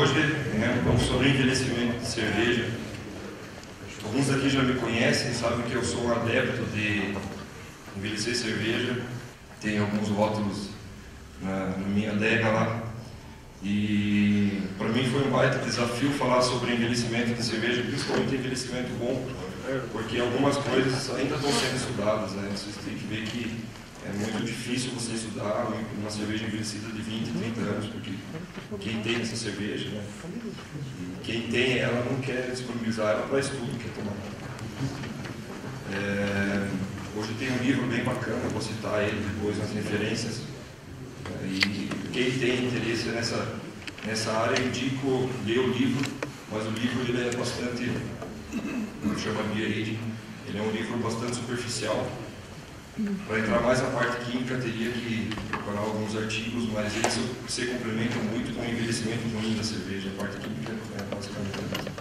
hoje vamos sobre envelhecimento de cerveja. Alguns aqui já me conhecem, sabem que eu sou um adepto de envelhecer cerveja. Tenho alguns rótulos na minha adega lá. E para mim foi um baita desafio falar sobre envelhecimento de cerveja, principalmente envelhecimento bom, porque algumas coisas ainda estão sendo estudadas, né? Vocês têm que ver que é muito difícil você estudar uma cerveja envelhecida de 20, 30 anos, porque quem tem essa cerveja, né? E quem tem ela não quer disponibilizar ela para estudo, quer tomar. Hoje tem um livro bem bacana, vou citar ele depois nas referências. E quem tem interesse nessa área, eu indico ler o livro, mas o livro ele é bastante, chama Beer Aging, ele é um livro bastante superficial. Para entrar mais na parte química, teria que procurar alguns artigos, mas eles se complementam muito com o envelhecimento ruim da cerveja. A parte química é basicamente a mesma.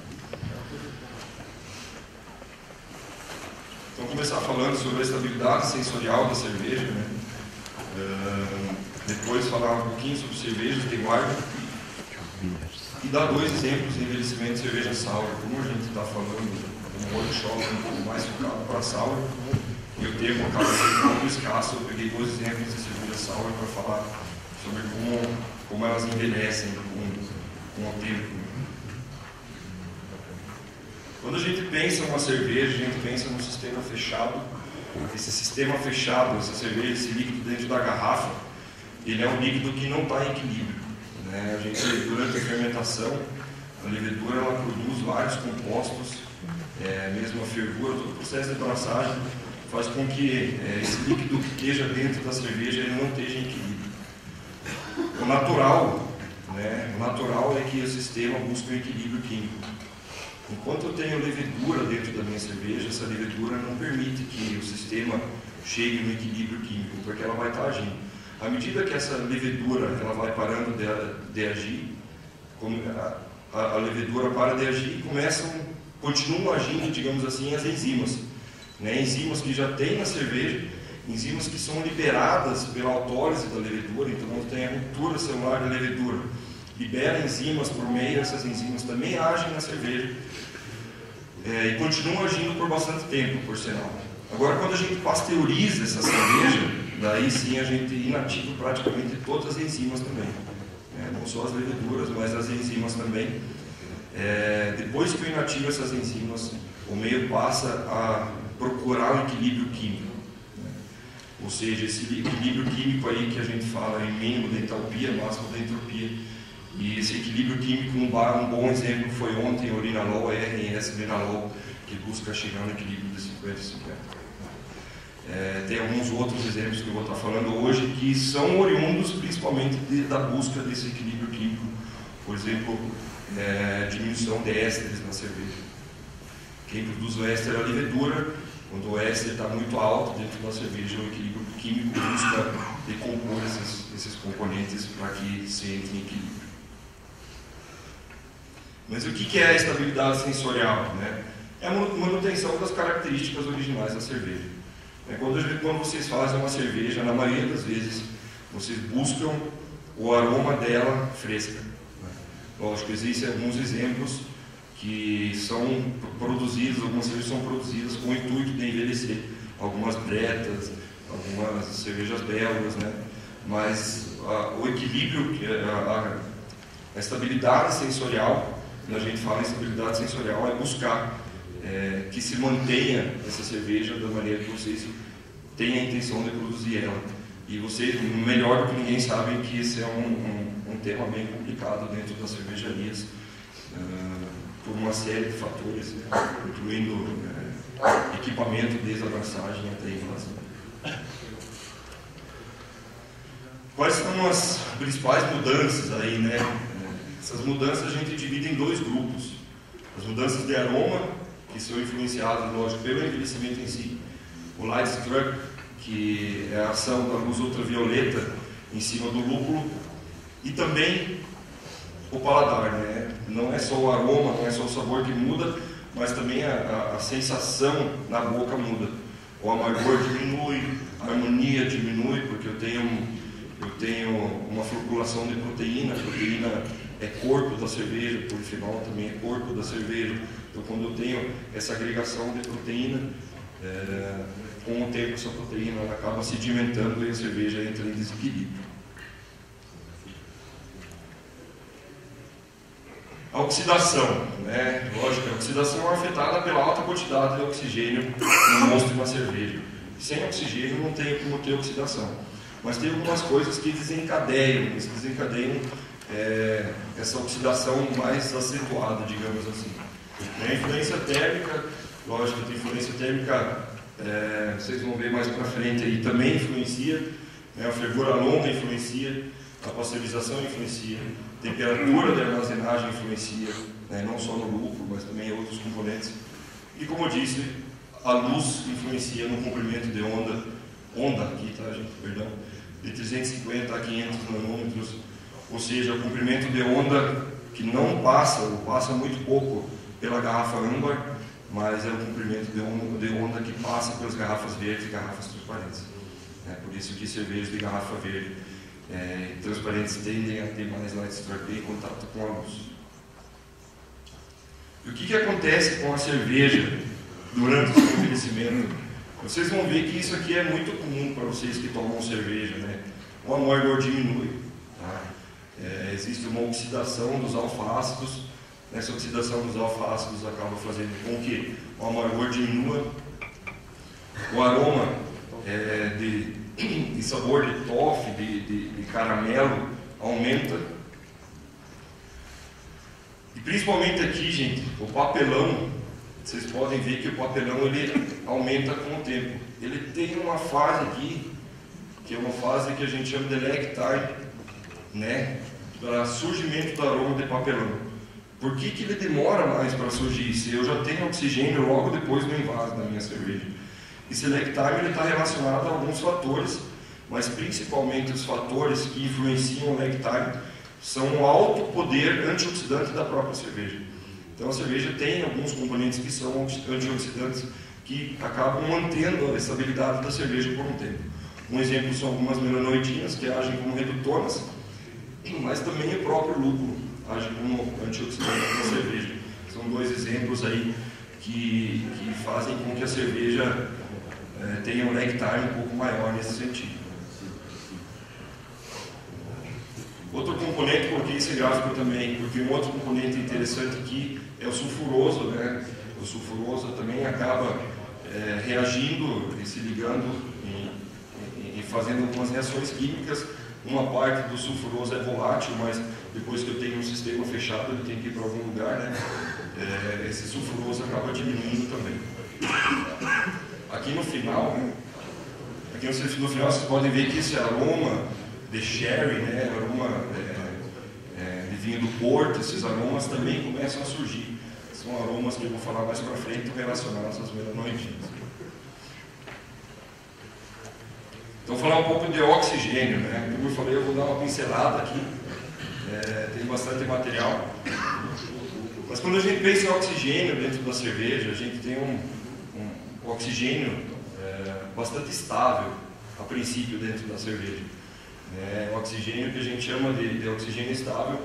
Então, começar falando sobre a estabilidade sensorial da cerveja, né? Depois falar um pouquinho sobre cervejas de guarda e dar dois exemplos de envelhecimento de cerveja sour. Como a gente está falando, um workshop um pouco mais focado para sour, e o termo acaba sendo um pouco escasso, eu peguei dois exemplos de cerveja sour para falar sobre como elas envelhecem com o tempo. Quando a gente pensa em uma cerveja, a gente pensa num sistema fechado. Esse sistema fechado, essa cerveja, esse líquido dentro da garrafa, ele é um líquido que não está em equilíbrio, né? A gente, durante a fermentação, a levedura ela produz vários compostos, mesmo a fervura, todo o processo de braçagem faz com que esse líquido que esteja dentro da cerveja ele não esteja em equilíbrio. O natural é que o sistema busque um equilíbrio químico. Enquanto eu tenho levedura dentro da minha cerveja, essa levedura não permite que o sistema chegue no equilíbrio químico, porque ela vai estar agindo. À medida que essa levedura ela vai parando de agir, a levedura para de agir e continuam agindo, digamos assim, as enzimas. Né? Enzimas que já tem na cerveja, enzimas que são liberadas pela autólise da levedura. Então, quando tem a ruptura celular da levedura, libera enzimas por meio, essas enzimas também agem na cerveja e continuam agindo por bastante tempo, por sinal. Agora, quando a gente pasteuriza essa cerveja, daí sim a gente inativa praticamente todas as enzimas também, não só as leveduras, mas as enzimas também. Depois que eu inativo essas enzimas, o meio passa a procurar um equilíbrio químico, ou seja, esse equilíbrio químico aí que a gente fala em mínimo da entalpia, máximo da entropia. E esse equilíbrio químico, um bom exemplo foi ontem o Linalol, RS-Linalol, que busca chegar no equilíbrio de 50 e 50. Tem alguns outros exemplos que eu vou estar falando hoje que são oriundos principalmente da busca desse equilíbrio químico. Por exemplo, diminuição de ésteres na cerveja. Quem produz o éster é a levedura. Quando o éster está muito alto dentro da cerveja, o equilíbrio químico busca decompor esses componentes para que se entre em equilíbrio. Mas o que é a estabilidade sensorial? Né? É a manutenção das características originais da cerveja. Quando vocês fazem uma cerveja, na maioria das vezes, vocês buscam o aroma dela fresca. Lógico, existem alguns exemplos que são produzidos, algumas cervejas são produzidas com o intuito de envelhecer. Algumas bretas, algumas cervejas belgas, né? Mas o equilíbrio, a estabilidade sensorial, quando a gente fala em estabilidade sensorial, é buscar que se mantenha essa cerveja da maneira que vocês têm a intenção de produzir ela. E vocês, melhor do que ninguém, sabem que esse é um tema bem complicado dentro das cervejarias, por uma série de fatores, incluindo equipamento desde a braçagem até a inflação. Quais são as principais mudanças aí, né? Essas mudanças a gente divide em dois grupos. As mudanças de aroma, que são influenciadas, lógico, pelo envelhecimento em si. O light struck, que é a ação da luz ultravioleta em cima do lúpulo. E também o paladar, né? Não é só o aroma, não é só o sabor que muda, mas também a sensação na boca muda. O amargor diminui, a harmonia diminui, porque eu tenho uma floculação de proteína. A proteína é corpo da cerveja, polifenol também é corpo da cerveja. Então, quando eu tenho essa agregação de proteína, com o tempo essa proteína ela acaba sedimentando e a cerveja entra em desequilíbrio. A oxidação, né? Lógico, a oxidação é afetada pela alta quantidade de oxigênio no mosto de uma cerveja. Sem oxigênio não tem como ter oxidação. Mas tem algumas coisas que desencadeiam essa oxidação mais acentuada, digamos assim. A influência térmica, lógico, a influência térmica, vocês vão ver mais para frente aí, também influencia, né? A fervura longa influencia, a pasteurização influencia, a temperatura de armazenagem influencia, né? Não só no lúpulo, mas também outros componentes. E como eu disse, a luz influencia no comprimento de onda aqui, tá, gente? Perdão, de 350 a 500 nanômetros, ou seja, o comprimento de onda que não passa, ou passa muito pouco pela garrafa âmbar, mas é o comprimento de onda que passa pelas garrafas verdes e garrafas transparentes. É por isso que cervejas de garrafa verde transparentes tendem a ter mais light strike em contato com a luz. E o que acontece com a cerveja durante o seu envelhecimento? Vocês vão ver que isso aqui é muito comum para vocês que tomam cerveja, né? O amargor diminui, tá? Existe uma oxidação dos alfa-ácidos. Essa oxidação dos alfa-ácidos acaba fazendo com que o amargor diminua, o aroma de sabor de toffee, de caramelo aumenta. E principalmente aqui, gente, o papelão, vocês podem ver que o papelão ele aumenta com o tempo. Ele tem uma fase aqui, que é uma fase que a gente chama de lag time, né, para surgimento do aroma de papelão. Por que ele demora mais para surgir? Se eu já tenho oxigênio logo depois do invase da minha cerveja. Esse lag time está relacionado a alguns fatores, mas principalmente os fatores que influenciam o lag time são o alto poder antioxidante da própria cerveja. Então a cerveja tem alguns componentes que são antioxidantes que acabam mantendo a estabilidade da cerveja por um tempo. Um exemplo são algumas melanoidinas que agem como redutoras, mas também o próprio lúpulo age como antioxidante da cerveja. São dois exemplos aí que fazem com que a cerveja tenha um lag time um pouco maior nesse sentido. Outro componente, coloquei esse gráfico também, porque um outro componente interessante aqui é o sulfuroso, né? O sulfuroso também acaba reagindo e se ligando e fazendo algumas reações químicas. Uma parte do sulfuroso é volátil, mas depois que eu tenho um sistema fechado, ele tem que ir para algum lugar, né? Esse sulfuroso acaba diminuindo também. Aqui no final, vocês podem ver que esse aroma de sherry, né, aroma de vinho do Porto, esses aromas também começam a surgir. São aromas que eu vou falar mais para frente relacionados às melanoidinas. Então, falar um pouco de oxigênio, né? Como eu falei, eu vou dar uma pincelada aqui. Tem bastante material. Mas quando a gente pensa em oxigênio dentro da cerveja, a gente tem um oxigênio bastante estável, a princípio, dentro da cerveja. O oxigênio que a gente chama de oxigênio estável,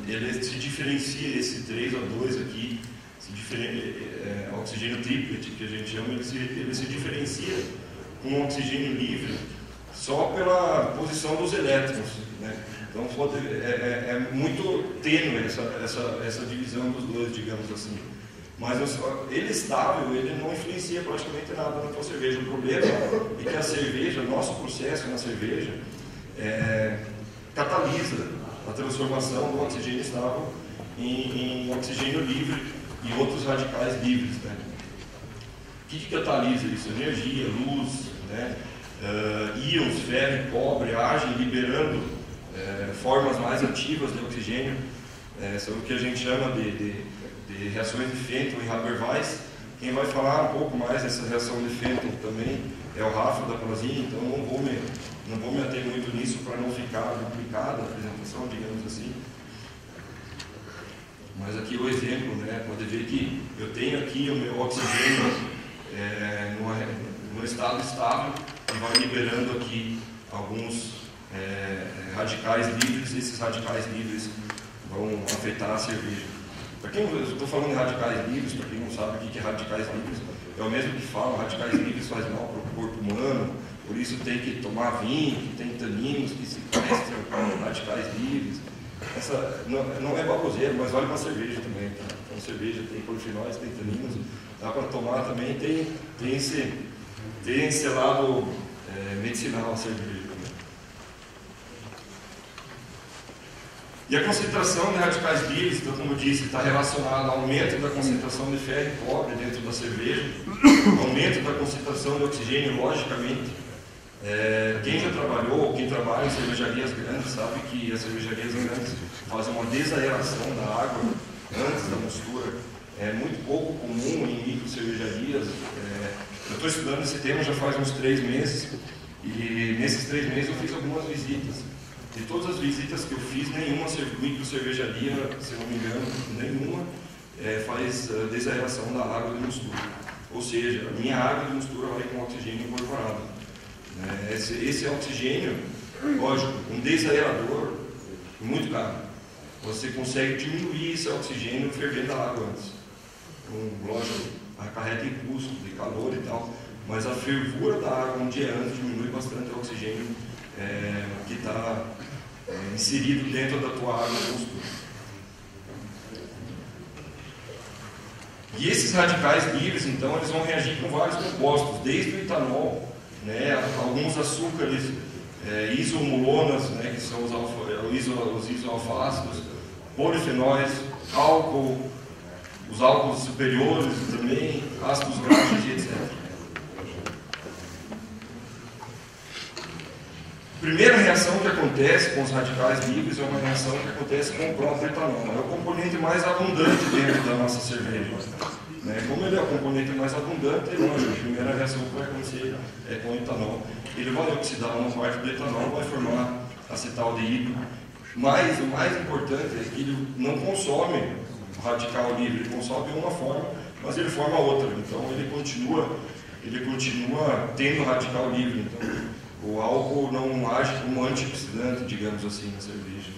ele se diferencia, esse 3O2 aqui, oxigênio triplet que a gente chama, ele se diferencia com o oxigênio livre só pela posição dos elétrons, né? Então é muito tênue essa divisão dos dois, digamos assim. Mas ele estável, ele não influencia praticamente nada na tua cerveja. O problema é que a cerveja, nosso processo na cerveja, catalisa a transformação do oxigênio estável em oxigênio livre e outros radicais livres, né? O que catalisa isso? Energia, luz, né? Íons, ferro e cobre agem liberando formas mais ativas de oxigênio, são o que a gente chama de reações de Fenton e Haber-Weiss. Quem vai falar um pouco mais dessa reação de Fenton também é o Rafa da Prozin, então não vou me ater muito nisso para não ficar duplicada a apresentação, digamos assim. Mas aqui o exemplo, né? Pode ver que eu tenho aqui o meu oxigênio no estado estável e vai liberando aqui alguns radicais livres, e esses radicais livres vão afetar a cerveja. Para quem eu estou falando de radicais livres, para quem não sabe o que é radicais livres, é o mesmo que fala, radicais livres faz mal para o corpo humano, por isso tem que tomar vinho, que tem taninos, que se prestam com radicais livres. Essa não é baboseiro, mas vale para cerveja também. Tá? Então, cerveja tem polifenóis, tem taninos, dá para tomar também, tem esse lado medicinal a cerveja. E a concentração de radicais livres, então, como eu disse, está relacionada ao aumento da concentração de ferro e cobre dentro da cerveja, aumento da concentração de oxigênio, logicamente. Quem já trabalhou, quem trabalha em cervejarias grandes, sabe que as cervejarias grandes fazem uma desaeração da água antes da mistura. É muito pouco comum em micro cervejarias. Eu estou estudando esse tema já faz uns 3 meses, e nesses 3 meses eu fiz algumas visitas. De todas as visitas que eu fiz, nenhuma micro cervejaria, se não me engano, nenhuma faz desaeração da água de mistura. Ou seja, a minha água de mistura vai com oxigênio incorporado. Esse oxigênio, lógico, um desaerador muito caro. Você consegue diminuir esse oxigênio fervendo a água antes. Então, lógico, acarreta em custo de calor e tal, mas a fervura da água um dia antes diminui bastante o oxigênio que está inserido dentro da tua água de mistura. E esses radicais livres, então, eles vão reagir com vários compostos, desde o etanol, alguns açúcares, isomulonas, que são os isoalfácidos, polifenóis, álcool, os álcools superiores também, ácidos graxos e etc. A primeira reação que acontece com os radicais livres é uma reação que acontece com o próprio etanol. É o componente mais abundante dentro da nossa cerveja. Como ele é o componente mais abundante, lógico, a primeira reação que vai acontecer é com o etanol. Ele vai oxidar uma parte do etanol, vai formar acetaldeído. Mas o mais importante é que ele não consome o radical livre, ele consome uma forma, mas ele forma outra. Então ele continua tendo radical livre. Então, o álcool não age como antioxidante, digamos assim, na cerveja.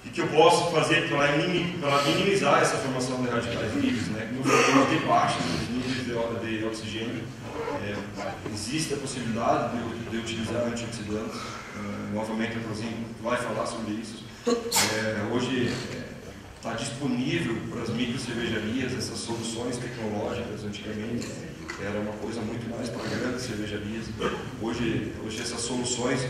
E que eu posso fazer para minimizar essa formação de radicais livres, como eu falei, ter baixos níveis de oxigênio, existe a possibilidade de utilizar antioxidantes. Novamente, a Prozinho vai falar sobre isso. Hoje está disponível para as micro cervejarias essas soluções tecnológicas. Antigamente era uma coisa muito mais para grandes cervejarias. Hoje essas soluções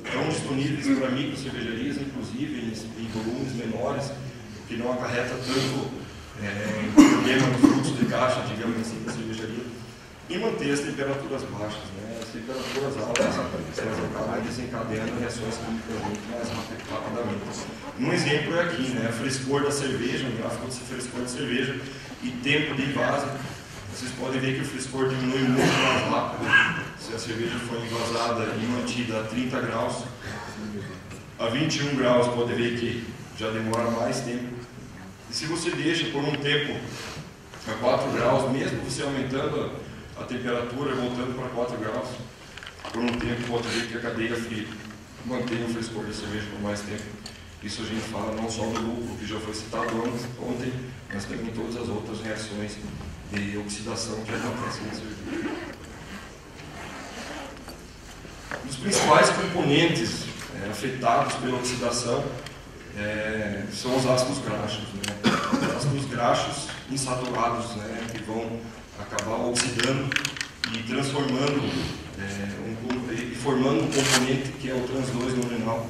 estão disponíveis para micro cervejarias, inclusive em volumes menores, o que não acarreta tanto problema no fluxo de caixa, digamos assim, da cervejaria, e manter as temperaturas baixas. As temperaturas altas, elas acabam desencadeando reações químicas muito mais rapidamente. Um exemplo é aqui, o frescor da cerveja, um gráfico de frescor da cerveja e tempo de invase. Vocês podem ver que o frescor diminui muito mais rápido se a cerveja for envasada e mantida a 30 graus. A 21 graus, pode ver que já demora mais tempo. E se você deixa por um tempo a 4 graus, mesmo você aumentando a temperatura, voltando para 4 graus, por um tempo pode ver que a cadeia fria mantém o frescor da cerveja por mais tempo. Isso a gente fala não só do lúpulo, que já foi citado ontem, mas também em todas as outras reações de oxidação que acontecem na cerveja. Um dos principais componentes afetados pela oxidação são os ácidos graxos. Os ácidos graxos insaturados, que vão acabar oxidando e transformando e formando um componente que é o trans-2 nominal.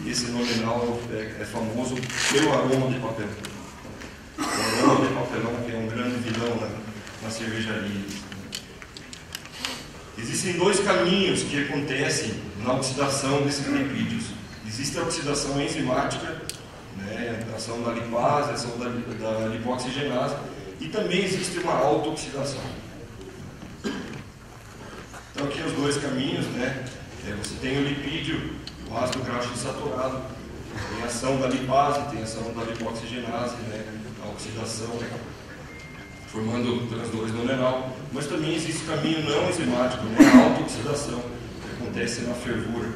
Esse nominal é famoso pelo aroma de papel. O aroma de papelão, que é um grande vilão na cervejaria. Existem 2 caminhos que acontecem na oxidação desses lipídios. Existe a oxidação enzimática, a ação da lipase, a ação da lipoxigenase, e também existe uma autooxidação. Então aqui os 2 caminhos, você tem o lipídio, o ácido graxo insaturado, tem a ação da lipase, tem a ação da lipoxigenase, a oxidação, formando o trans-2 nominal, mas também existe o caminho não enzimático, a autooxidação, acontece na fervura.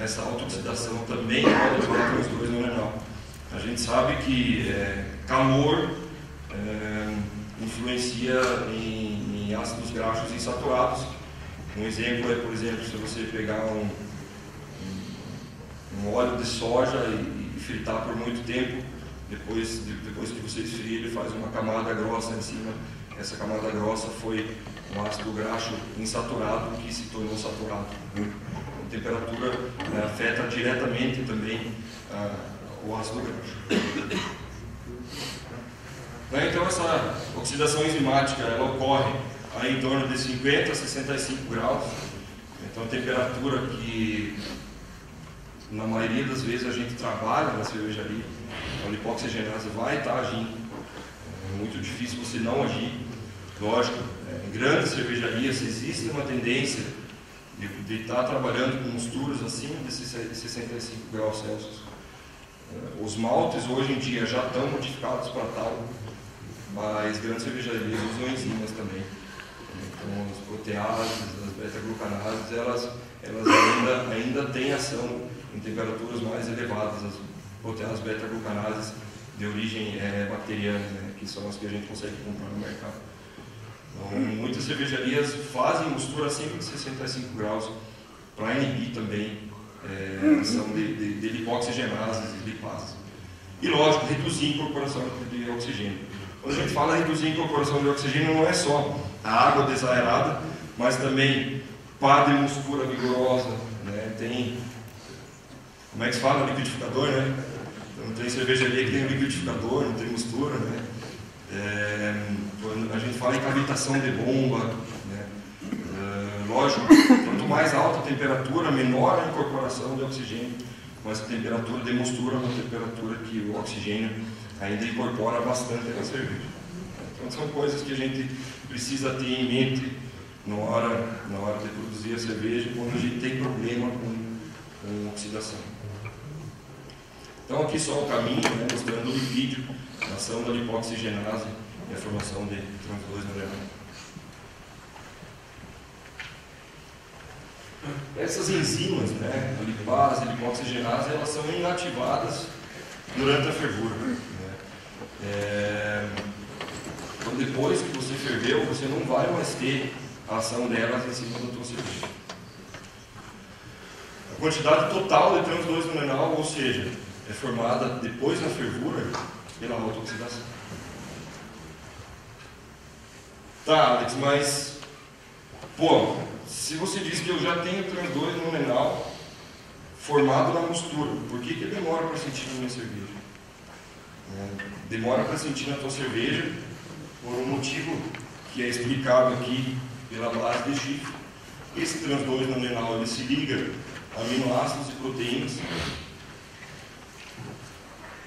Essa autooxidação também pode levar a trans 2-nonenal. A gente sabe que calor influencia em ácidos graxos insaturados. Um exemplo é, por exemplo, se você pegar um óleo de soja e fritar por muito tempo, depois que você esfria, ele faz uma camada grossa em cima. Essa camada grossa foi um ácido graxo insaturado que se tornou saturado. A temperatura afeta diretamente também o ácido graxo. Então essa oxidação enzimática ela ocorre aí em torno de 50 a 65 graus. Então a temperatura que na maioria das vezes a gente trabalha na cervejaria, a lipoxigenase vai estar agindo. É muito difícil você não agir. Lógico, em grandes cervejarias existe uma tendência de estar trabalhando com misturas acima de 65 graus Celsius. Os maltes hoje em dia já estão modificados para tal, mas grandes cervejarias usam enzimas também. Então as proteases, as beta-glucanases, elas ainda têm ação em temperaturas mais elevadas. As proteases beta-glucanases de origem bacteriana, né, que são as que a gente consegue comprar no mercado. Então, muitas cervejarias fazem mistura acima de 65 graus para inibir também a ação de lipoxigenases e lipases. E lógico, reduzir a incorporação de oxigênio. Quando a gente fala em reduzir a incorporação de oxigênio, não é só a água desaerada, mas também pá de mistura vigorosa, né? Tem, como é que se fala? Liquidificador, né? Então, tem cervejaria que tem liquidificador, não tem mistura, né? Quando a gente fala em cavitação de bomba, né? Lógico, quanto mais alta a temperatura, menor a incorporação de oxigênio, mas a temperatura de mistura é uma temperatura que o oxigênio ainda incorpora bastante na cerveja. Então são coisas que a gente precisa ter em mente na hora de produzir a cerveja, quando a gente tem problema com oxidação. Então aqui só o caminho, né, mostrando o lipídio, a ação da lipoxigenase e a formação de trans 2-nonenal. Essas enzimas, né, a lipase e a lipoxigenase, elas são inativadas durante a fervura. Né? Então depois que você ferveu, você não vai mais ter a ação delas em cima da tua cerveja. A quantidade total de trans 2-nonenal, ou seja, é formada depois da fervura pela autooxidação. Tá, Alex, mas se você diz que eu já tenho trans 2-nonenal formado na mistura, por que demora para sentir na minha cerveja? Demora para sentir na tua cerveja por um motivo que é explicado aqui pela base de Schiff. Esse trans 2-nonenal ele se liga a aminoácidos e proteínas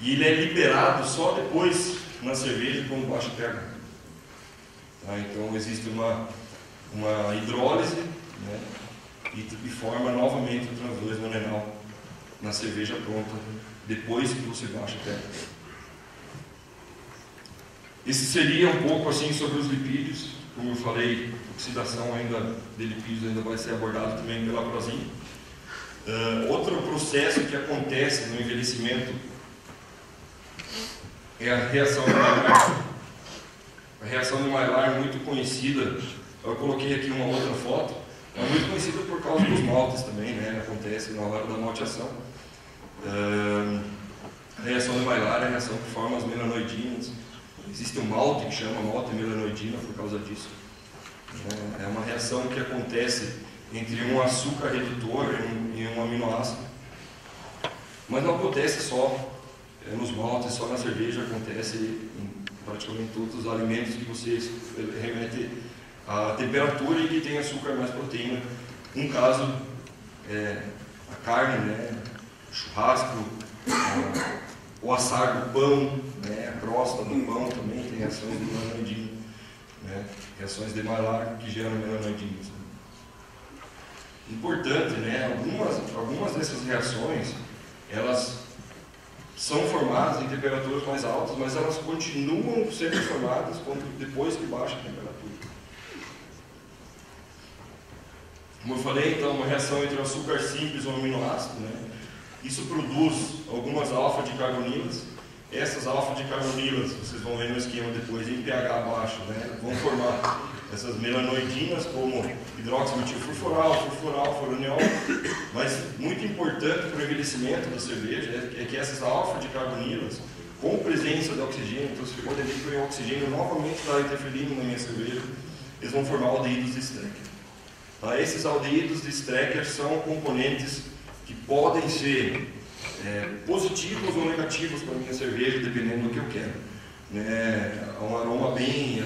e ele é liberado só depois na cerveja quando baixa o pH. Tá? Então existe uma hidrólise, né, e forma novamente o trans 2-nonenal na cerveja pronta depois que você baixa o pH. Esse seria um pouco assim sobre os lipídios. Como eu falei, oxidação de lipídios ainda vai ser abordado também pela Prozin. Outro processo que acontece no envelhecimento é a reação de Maillard. A reação de Maillard é muito conhecida. Eu coloquei aqui uma outra foto. É muito conhecida por causa dos maltes também, né? Acontece na hora da malteação. A reação de Maillard é a reação que forma as melanoidinas. Existe um malte que chama malte melanoidina por causa disso. É uma reação que acontece entre um açúcar redutor e um aminoácido. Mas não acontece só nos maltes, só na cerveja, acontece em praticamente todos os alimentos que você remete à temperatura e que tem açúcar mais proteína. Um caso é a carne, né? O churrasco, o assar do pão, né? A crosta do pão também tem reações de melanoidina, né? Reações de Maillard que geram melanoidinas. Importante, né? Algumas dessas reações, elas são formadas em temperaturas mais altas, mas elas continuam sendo formadas depois que baixa a temperatura. Como eu falei, então, uma reação entre o açúcar simples e o aminoácido, né? Isso produz algumas alfa-dicarbonilas. Essas alfa-dicarbonilas, vocês vão ver no esquema depois, em pH baixo, né? Vão formar essas melanoidinas como hidroximetilfurfural, furaniol. Mas muito importante para o envelhecimento da cerveja é que essas alfa-dicarbonilas, com presença de oxigênio, então se podem ver que o oxigênio novamente está interferindo na minha cerveja, eles vão formar aldeídos de Strecker. Tá? Esses aldeídos de Strecker são componentes que podem ser positivos ou negativos para a minha cerveja, dependendo do que eu quero. É um aroma bem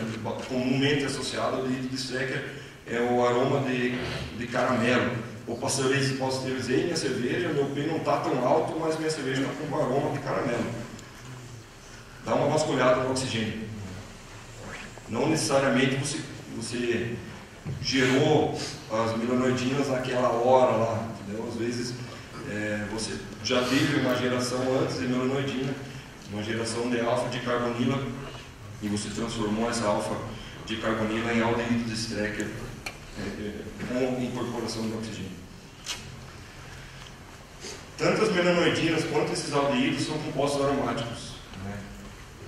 comumente associado ao aldeído de Strecker, é o aroma de caramelo. Eu pasteurizei minha cerveja, meu P não está tão alto, mas minha cerveja está com um aroma de caramelo. Dá uma vasculhada no oxigênio. Não necessariamente você gerou as melanoidinas naquela hora lá, entendeu? Às vezes você já teve uma geração antes de melanoidina, uma geração de alfa-dicarbonila, e você transformou essa alfa-dicarbonila em aldeído de Strecker com incorporação de oxigênio. Tanto as melanoidinas quanto esses aldeídos são compostos aromáticos, né?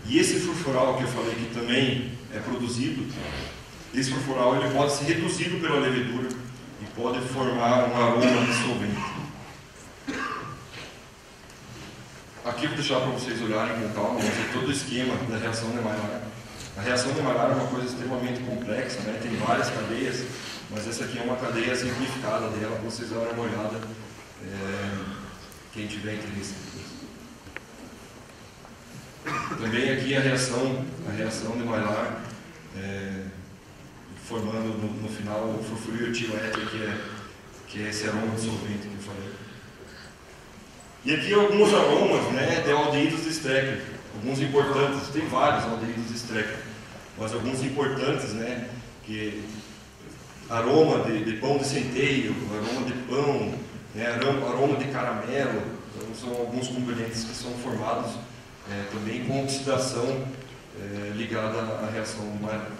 E esse furfural que eu falei que também é produzido, esse furfural ele pode ser reduzido pela levedura e pode formar um aroma dissolvente. Aqui eu vou deixar para vocês olharem com calma, vou fazer todo o esquema da reação de Maillard. A reação de Maillard é uma coisa extremamente complexa, né? Tem várias cadeias, mas essa aqui é uma cadeia simplificada dela, para vocês darem uma olhada, quem tiver interesse. Também aqui a reação de Maillard, formando no final o furfurio etieléter, que é esse aroma dissolvente que eu falei. E aqui alguns aromas, né, de aldeídos de Strecker, alguns importantes, tem vários aldeídos de Strecker, mas alguns importantes, né, que aroma de pão de centeio, aroma de pão, né, aroma de caramelo, então são alguns componentes que são formados também com oxidação ligada à reação Maillard.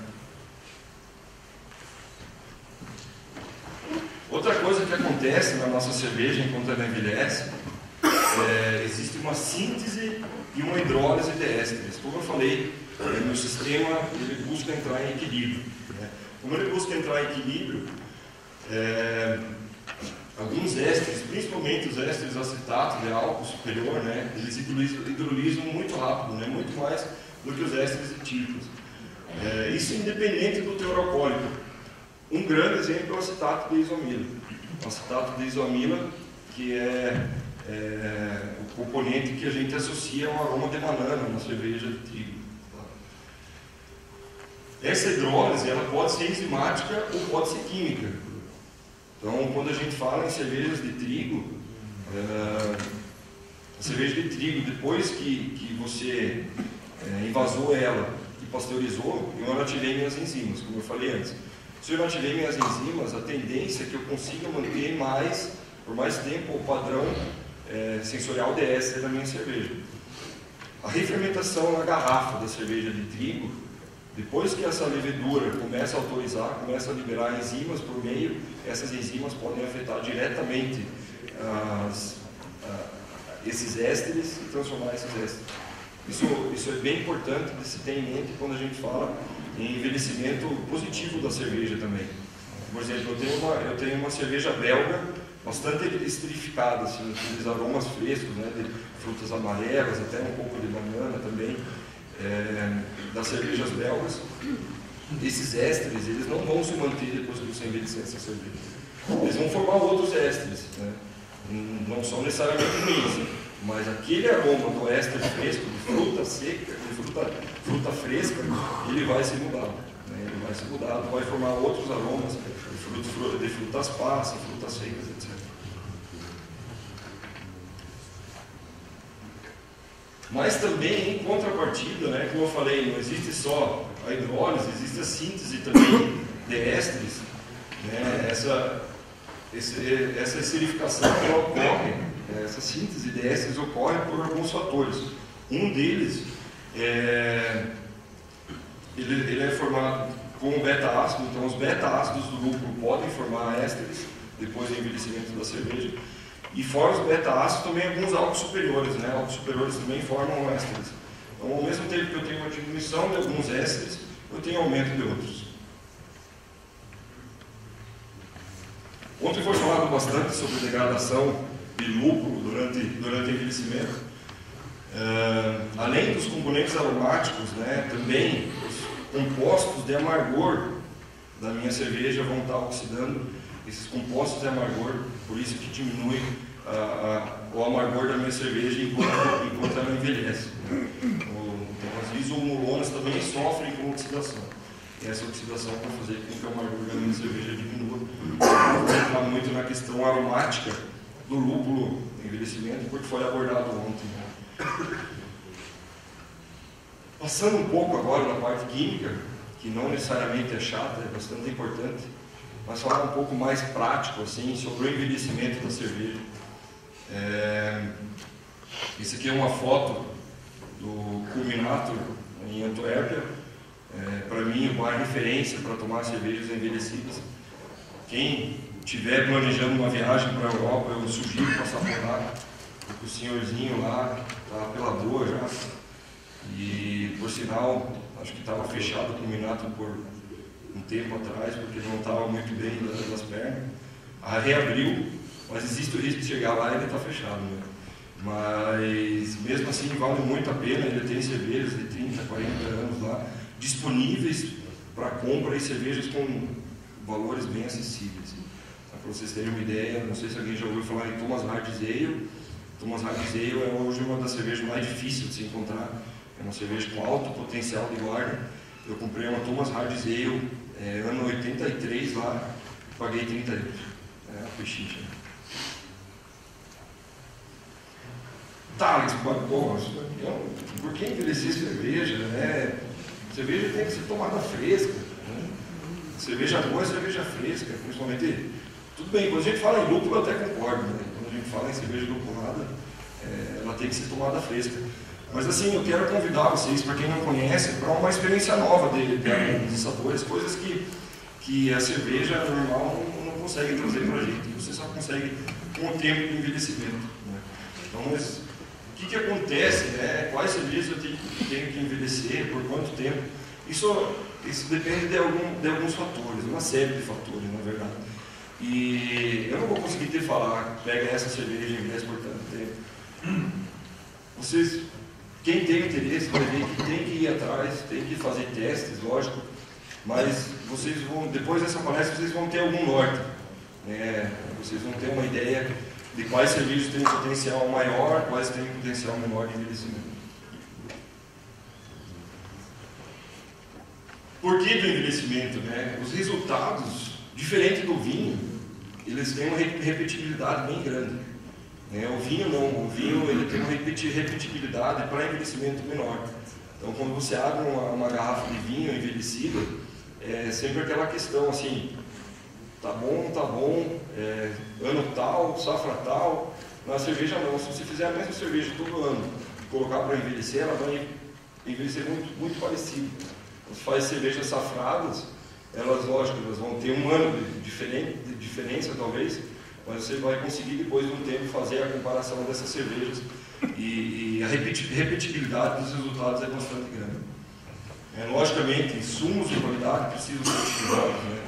Outra coisa que acontece na nossa cerveja enquanto ela envelhece, existe uma síntese e uma hidrólise de ésteres. Como eu falei, no sistema ele busca entrar em equilíbrio, né? Como ele busca entrar em equilíbrio, alguns ésteres, principalmente os ésteres acetatos de álcool superior, né, eles hidrolisam muito rápido, né, muito mais do que os ésteres etílicos. Isso independente do teor alcoólico. Um grande exemplo é o acetato de isomila. O acetato de isomila, que é o componente que a gente associa ao aroma de banana na cerveja de trigo. Essa hidrólise ela pode ser enzimática ou pode ser química. Então, quando a gente fala em cervejas de trigo, a cerveja de trigo, depois que você invasou ela e pasteurizou, eu inativei minhas enzimas, como eu falei antes. Se eu inativei minhas enzimas, a tendência é que eu consiga manter por mais tempo o padrão sensorial de éster da minha cerveja. A refermentação na garrafa da cerveja de trigo, depois que essa levedura começa a autorizar, começa a liberar enzimas por meio, essas enzimas podem afetar diretamente esses ésteres e transformar esses ésteres. Isso é bem importante de se ter em mente quando a gente fala em envelhecimento positivo da cerveja também. Por exemplo, eu tenho uma cerveja belga bastante esterificada, assim, aqueles aromas frescos, né, de frutas amarelas, até um pouco de banana também, das cervejas belgas. Esses ésteres, eles não vão se manter depois que você envelhecer essa cerveja. Eles vão formar outros ésteres, né? Não são necessariamente ruins, mas aquele aroma do éster fresco, de fruta seca, de fruta fresca, ele vai ser mudado, né? Ele vai ser mudado, vai formar outros aromas de frutas passas, frutas secas, etc. Mas também, em contrapartida, né, como eu falei, não existe só a hidrólise, existe a síntese também de ésteres, né? Essa esterificação ela ocorre, essa síntese de ésteres ocorre por alguns fatores. Um deles ele é formado com o beta-ácido. Então, os beta-ácidos do lúpulo podem formar ésteres depois do envelhecimento da cerveja. E fora os beta-ácidos, também alguns álcools superiores, né? Álcools superiores também formam ésteres. Então, ao mesmo tempo que eu tenho uma diminuição de alguns ésteres, eu tenho aumento de outros. Ontem foi falado bastante sobre degradação de lúpulo durante o envelhecimento. Além dos componentes aromáticos, né, também os compostos de amargor da minha cerveja vão estar oxidando esses compostos de amargor, por isso que diminui o amargor da minha cerveja enquanto ela envelhece. Então, as isomulonas também sofrem com oxidação. E essa oxidação vai fazer com que o amargor da minha cerveja diminua. Eu vou entrar muito na questão aromática do lúpulo envelhecimento, porque foi abordado ontem. Passando um pouco agora na parte química, que não necessariamente é chata, é bastante importante, mas falar um pouco mais prático assim, sobre o envelhecimento da cerveja. Isso aqui é uma foto do Culminator em Antuérpia. Para mim, uma referência para tomar cervejas envelhecidas. Quem estiver planejando uma viagem para a Europa, eu sugiro passar por lá, porque o senhorzinho lá está pela boa já. E, por sinal, acho que estava fechado o Culminator por um tempo atrás, porque não estava muito bem das pernas. Reabriu, mas existe o risco de chegar lá e ele está fechado, né? Mas, mesmo assim, vale muito a pena. Ele tem cervejas de 30, 40 anos lá, disponíveis para compra, e cervejas com valores bem acessíveis. Para vocês terem uma ideia, não sei se alguém já ouviu falar em Thomas Hard's Ale. Thomas Hard's Ale é hoje uma das cervejas mais difíceis de se encontrar. É uma cerveja com alto potencial de guarda. Eu comprei uma Thomas Hard's Ale ano 83 lá, paguei 30 euros. Uma pechincha. Tá, Alex, por que envelhecer cerveja, né? Cerveja tem que ser tomada fresca, né? Cerveja boa é cerveja fresca, principalmente. Tudo bem, quando a gente fala em lúpulo eu até concordo, né? Quando a gente fala em cerveja lupulada, ela tem que ser tomada fresca. Mas assim, eu quero convidar vocês, para quem não conhece, para uma experiência nova de sabores, coisas que a cerveja normal não consegue trazer para a gente, você só consegue com o tempo de envelhecimento, né? Então, mas o que acontece, né? Quais cervejas eu tenho que envelhecer, por quanto tempo? Isso depende de alguns fatores, uma série de fatores, na verdade. E eu não vou conseguir te falar, pega essa cerveja e envelhece por tanto tempo. Vocês, quem tem interesse, vai ver que tem que ir atrás, tem que fazer testes, lógico, mas vocês vão, depois dessa palestra, vocês vão ter algum norte, né? Vocês vão ter uma ideia de quais serviços têm potencial maior, quais têm potencial menor de envelhecimento. Por que do envelhecimento, né? Os resultados, diferente do vinho, eles têm uma repetibilidade bem grande. O vinho não, o vinho ele tem uma repetibilidade para envelhecimento menor. Então, quando você abre uma garrafa de vinho envelhecida, é sempre aquela questão assim, tá bom, ano tal, safra tal. Na cerveja não, se você fizer a mesma cerveja todo ano e colocar para envelhecer, ela vai envelhecer muito, muito parecido. Você faz cervejas safradas, elas, lógico, elas vão ter um ano de diferença talvez, mas você vai conseguir depois de um tempo fazer a comparação dessas cervejas e a repetibilidade dos resultados é bastante grande. Logicamente, insumos de qualidade precisam ser utilizados, né?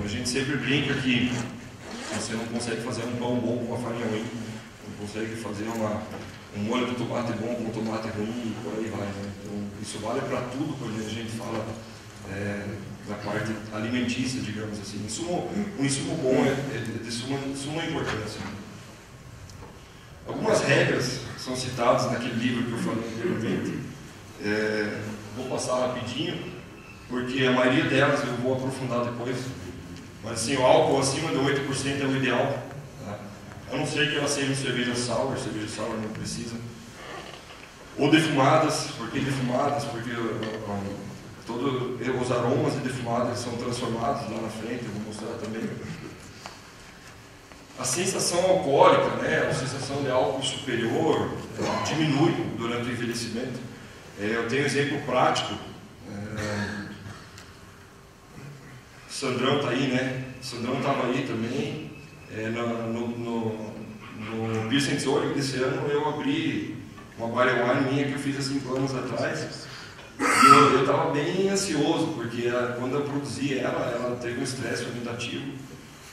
A gente sempre brinca que você não consegue fazer um pão bom com uma farinha ruim, não consegue fazer um molho de tomate bom com tomate ruim e por aí vai, né? Então, isso vale para tudo quando a gente fala da parte alimentícia, digamos assim. Um insumo bom é de suma importância. Algumas regras são citadas naquele livro que eu falei anteriormente. Vou passar rapidinho, porque a maioria delas eu vou aprofundar depois. Mas assim, o álcool acima de 8% é o ideal, tá? A não ser que elas sejam cerveja sour não precisa. Ou defumadas, porque todos os aromas de defumadas são transformados lá na frente, eu vou mostrar também. A sensação alcoólica, né, a sensação de álcool superior, diminui durante o envelhecimento. Eu tenho um exemplo prático. O Sandrão está aí, né? O Sandrão estava aí também. No Beer Sensoric desse ano eu abri uma barley wine minha que eu fiz há 5 anos atrás. E eu estava bem ansioso, porque quando eu produzi ela teve um estresse fermentativo.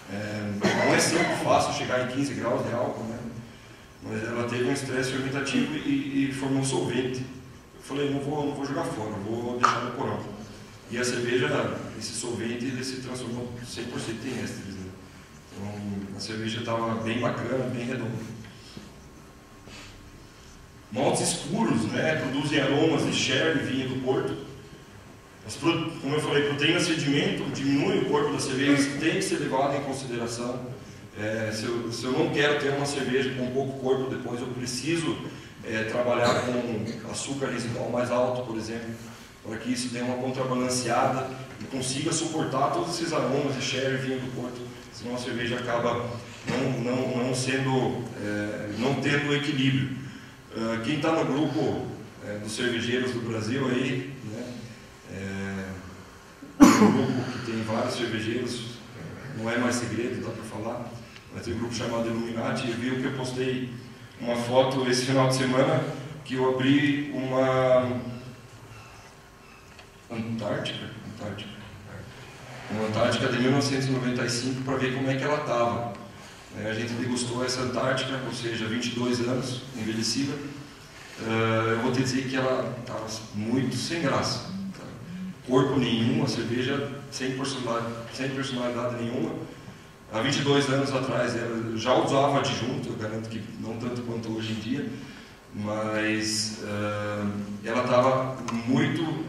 Não é sempre fácil chegar em 15 graus de álcool, né? Mas ela teve um estresse fermentativo e formou um solvente. Eu falei, não vou jogar fora, vou deixar no porão. E a cerveja, esse solvente, ele se transformou 100% em ésteres, né? Então a cerveja estava bem bacana, bem redonda. Maltes escuros, né, produzem aromas de sherry, vinho do Porto. Como eu falei, proteína sedimento diminui o corpo da cerveja, tem que ser levado em consideração. Se eu não quero ter uma cerveja com pouco corpo depois, eu preciso trabalhar com açúcar residual mais alto, por exemplo, para que isso dê uma contrabalanceada e consiga suportar todos esses aromas de sherry, vinho do Porto, senão a cerveja acaba não tendo equilíbrio. Quem está no grupo dos cervejeiros do Brasil aí, né, um grupo que tem vários cervejeiros, não é mais segredo, dá para falar, mas tem um grupo chamado Illuminati, e viu que eu postei uma foto esse final de semana que eu abri uma Antártica de 1995 para ver como é que ela estava. A gente degustou essa Antártica, ou seja, 22 anos, envelhecida. Eu vou te dizer que ela estava muito sem graça. Tá? Corpo nenhum, a cerveja sem personalidade nenhuma. Há 22 anos atrás, ela já usava adjunto, eu garanto que não tanto quanto hoje em dia, mas ela estava muito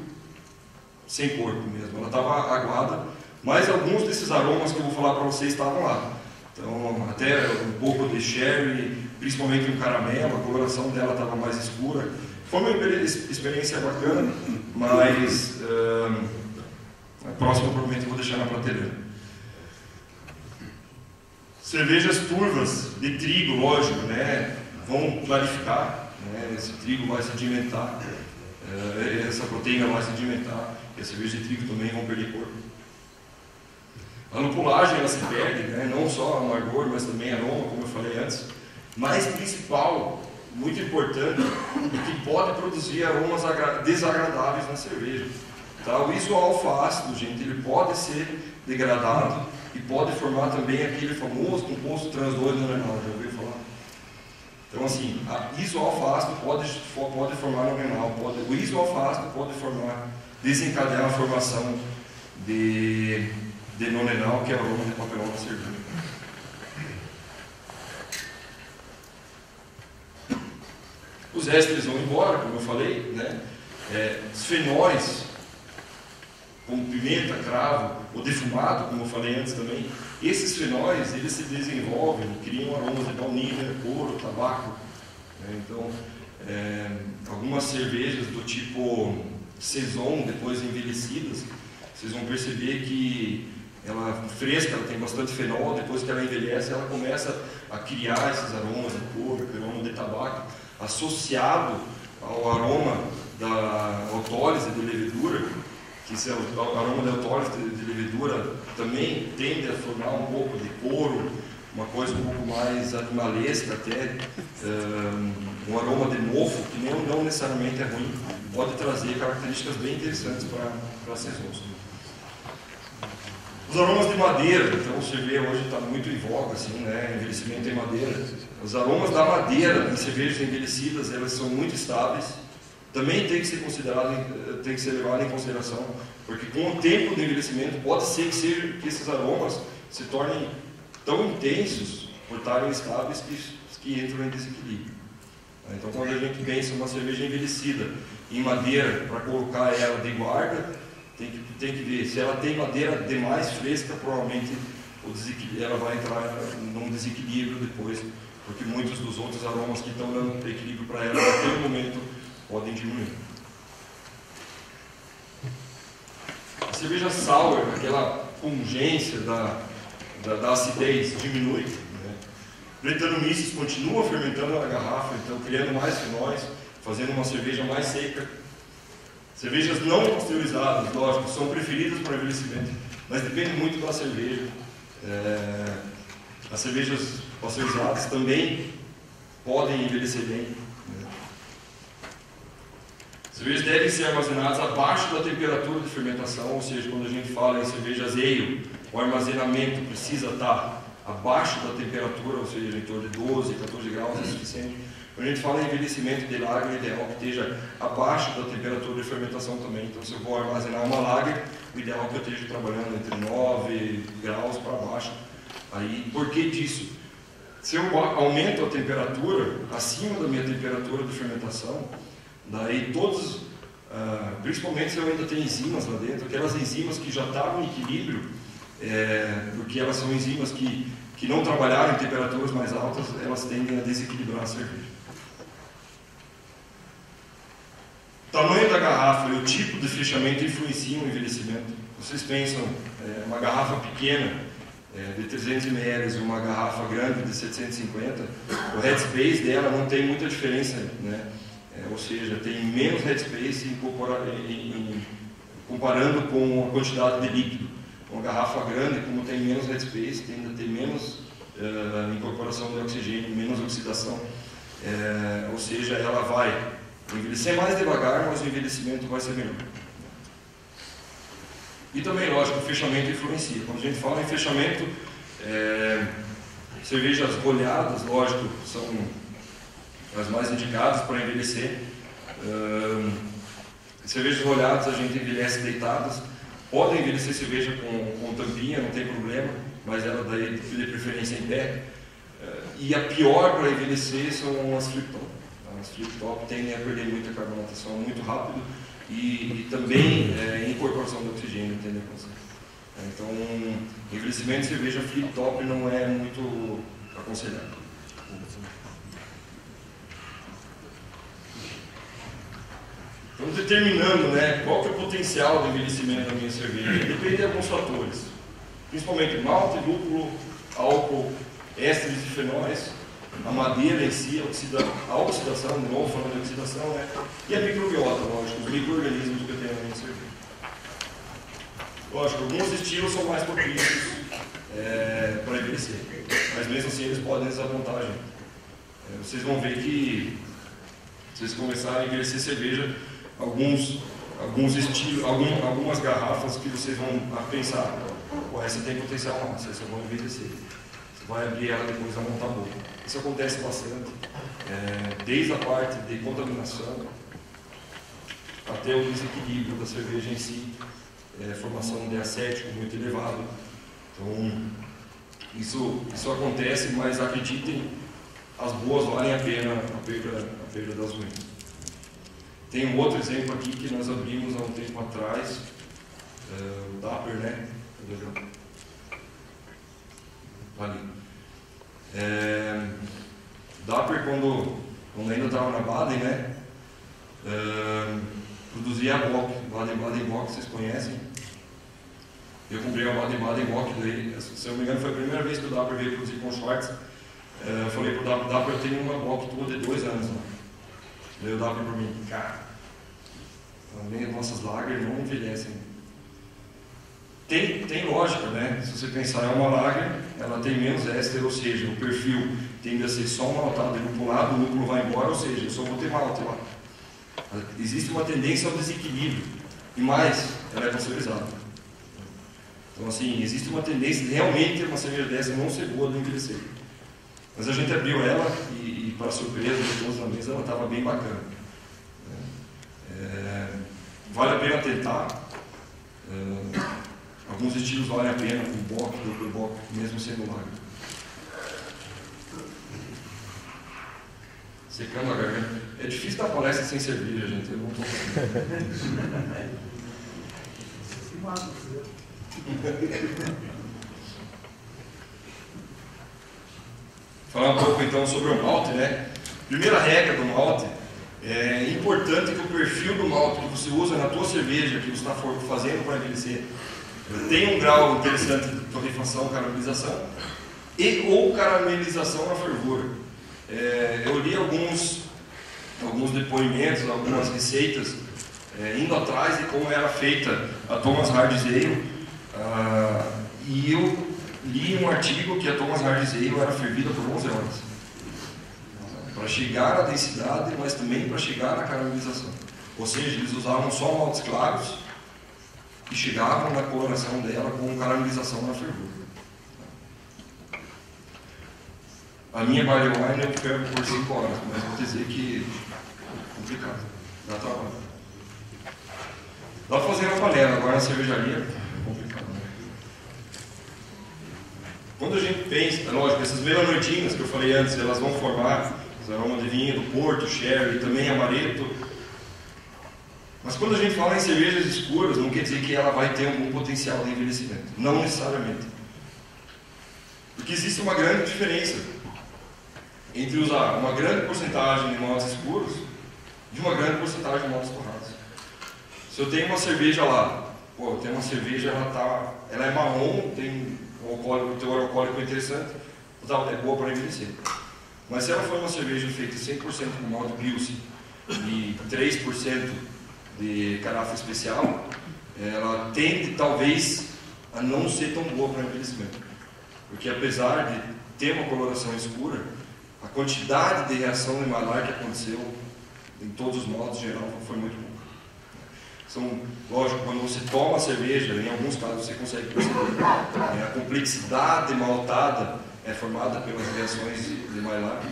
sem corpo mesmo. Ela estava aguada, mas alguns desses aromas que eu vou falar para vocês estavam lá. Então, até um pouco de sherry, principalmente um caramelo, a coloração dela estava mais escura. Foi uma experiência bacana, mas a próxima provavelmente eu vou deixar na prateleira. Cervejas turvas de trigo, lógico, né? Vão clarificar, né? Esse trigo vai sedimentar, essa proteína vai sedimentar, e a cerveja de trigo também vão perder corpo. A lupulagem ela se perde, né? Não só amargor, mas também aroma, como eu falei antes. Mas principal, muito importante, é que pode produzir aromas desagradáveis na cerveja. Tá? O isoalfa-ácido, gente, ele pode ser degradado e pode formar também aquele famoso composto trans 2-norenal, já ouviu falar? Então assim, a isoalfa-ácido pode formar norenal, o isoalfa-ácido pode desencadear a formação de nonenal, que é o aroma de papelão na cerveja. Os ésteres vão embora, como eu falei, né? Os fenóis, como pimenta, cravo, ou defumado, como eu falei antes também, esses fenóis, eles se desenvolvem, criam aromas de baunilha, couro, tabaco. Né? Então, algumas cervejas do tipo saison, depois envelhecidas, vocês vão perceber que ela fresca, ela tem bastante fenol, depois que ela envelhece, ela começa a criar esses aromas de couro, aroma de tabaco, associado ao aroma da autólise de levedura, que esse aroma da autólise de levedura também tende a formar um pouco de couro, uma coisa um pouco mais animalesca até, um aroma de mofo, que não necessariamente é ruim, pode trazer características bem interessantes para as saisons. Os aromas de madeira, então você vê hoje está muito em voga, assim, né? Envelhecimento em madeira. Os aromas da madeira em cervejas envelhecidas, elas são muito estáveis. Também tem que ser considerado, tem que ser levado em consideração, porque com o tempo de envelhecimento pode ser que esses aromas se tornem tão intensos por estarem estáveis que entram em desequilíbrio. Então, quando a gente pensa uma cerveja envelhecida em madeira para colocar ela de guarda, tem que ver, se ela tem madeira demais fresca, provavelmente ela vai entrar num desequilíbrio depois, porque muitos dos outros aromas que estão dando equilíbrio para ela, naquele momento, podem diminuir. A cerveja sour, aquela pungência da acidez, diminui. Né? Brettanomyces continua fermentando na garrafa, então criando mais fenóis, fazendo uma cerveja mais seca. Cervejas não pasteurizadas, lógico, são preferidas para envelhecimento. Mas depende muito da cerveja. As cervejas pasteurizadas também podem envelhecer bem. As cervejas devem ser armazenadas abaixo da temperatura de fermentação, ou seja, quando a gente fala em cervejas ale, o armazenamento precisa estar abaixo da temperatura, ou seja, em torno de 12, 14 graus é suficiente. Quando a gente fala em envelhecimento de lager, é ideal que esteja abaixo da temperatura de fermentação também. Então, se eu vou armazenar uma lager, o ideal é que eu esteja trabalhando entre 9 graus para baixo. Aí, por que disso? Se eu aumento a temperatura acima da minha temperatura de fermentação, daí todos, principalmente se eu ainda tenho enzimas lá dentro, aquelas enzimas que já estavam em equilíbrio, porque elas são enzimas que não trabalharam em temperaturas mais altas, elas tendem a desequilibrar a cerveja. O tamanho da garrafa e o tipo de fechamento influenciam o envelhecimento. Vocês pensam, uma garrafa pequena de 300 ml e uma garrafa grande de 750, o headspace dela não tem muita diferença, né? Ou seja, tem menos headspace comparando com a quantidade de líquido. Uma garrafa grande, como tem menos headspace, tende a ter menos incorporação de oxigênio, menos oxidação, ou seja, ela vai envelhecer mais devagar, mas o envelhecimento vai ser melhor. E também, lógico, o fechamento influencia. Quando a gente fala em fechamento, cervejas rolhadas, lógico, são as mais indicadas para envelhecer. Cervejas rolhadas a gente envelhece deitadas. Podem envelhecer cerveja com tampinha, não tem problema, mas ela daí de preferência em pé. E a pior para envelhecer são as flip-top. As flip-top tendem a perder muita carbonatação muito rápido e também incorporação de oxigênio tende a acontecer. Então, envelhecimento de cerveja flip-top não é muito aconselhado. Então, determinando, né, qual que é o potencial de envelhecimento da minha cerveja, depende de alguns fatores, principalmente malte, lúpulo, álcool, ésteres e fenóis, a madeira em si, a oxidação, de novo falando de oxidação, né, e a microbiota, lógico, os micro-organismos que eu tenho na minha cerveja. Lógico, alguns estilos são mais propícios para envelhecer, mas mesmo assim eles podem ter desvantagem. Vocês vão ver que, se vocês começarem a envelhecer cerveja, alguns estilos, algumas garrafas que vocês vão pensar, essa tem potencial massa, essa eu vou envelhecer. Você vai abrir ela depois vai montar a boca. Isso acontece bastante, desde a parte de contaminação até o desequilíbrio da cerveja em si, formação de acético muito elevado. Então, isso acontece, mas acreditem, as boas valem a pena a perda das ruins. Tem um outro exemplo aqui que nós abrimos há um tempo atrás, o Dapper, né? Ali. Dapper, quando ainda estava na Baden, né? Produzia a Bock, Baden Bock, vocês conhecem? Eu comprei a Baden Bock, se eu não me engano foi a primeira vez que o Dapper veio produzir com Schwartz. Eu falei pro Dapper, eu tenho uma Bock tua de 2 anos. Né? Daí o Dapper para mim, cara, também nossas lagers não envelhecem. Tem lógica, né? Se você pensar em uma lager, ela tem menos éster, ou seja, o perfil tende a ser só maltado e lupulado, o lúpulo vai embora, ou seja, eu só vou ter malte lá. Existe uma tendência ao desequilíbrio, e mais, ela é pasteurizada. Então, assim, existe uma tendência de realmente uma cerveja dessa não ser boa de envelhecer. Mas a gente abriu ela e para surpresa de todos na mesa, ela estava bem bacana. Vale a pena tentar. Alguns estilos valem a pena, o Bock, o Bock, mesmo sendo lager. Secando a garganta. É difícil dar palestra sem cerveja, gente. Eu não estou Falar um pouco então sobre o malte, né? Primeira regra do malte, é importante que o perfil do malte que você usa na tua cerveja, que você está fazendo para envelhecer, tenha um grau interessante de torrefação, caramelização ou caramelização na fervura. Eu li alguns depoimentos, algumas receitas, indo atrás de como era feita a Thomas Hard Ale. E eu li um artigo que a Thomas Hard Ale era fervida por 11 horas. Para chegar à densidade, mas também para chegar na caramelização. Ou seja, eles usavam só maltes claros e chegavam na coloração dela com caramelização na fervura. A minha barley wine eu fervo por 5 horas, mas vou dizer que é complicado, dá trabalho. Dá para fazer na panela, agora na cervejaria é complicado. Quando a gente pensa, lógico, essas melanoidinas que eu falei antes, elas vão formar os aromas de vinho do Porto, Sherry, também amaretto. Mas quando a gente fala em cervejas escuras, não quer dizer que ela vai ter algum potencial de envelhecimento. Não necessariamente. Porque existe uma grande diferença entre usar uma grande porcentagem de maltes escuros e uma grande porcentagem de maltes torrados. Se eu tenho uma cerveja lá, eu tenho uma cerveja, ela é marrom, tem um teor alcoólico interessante, é boa para envelhecer. Mas se ela for uma cerveja feita 100% com malte Pilsen e 3% de carafa especial, ela tende talvez a não ser tão boa para envelhecimento. Porque apesar de ter uma coloração escura, a quantidade de reação de malar que aconteceu em todos os modos geral foi muito pouca. Lógico, quando você toma a cerveja, em alguns casos você consegue perceber. A complexidade maltada é formada pelas reações de malar.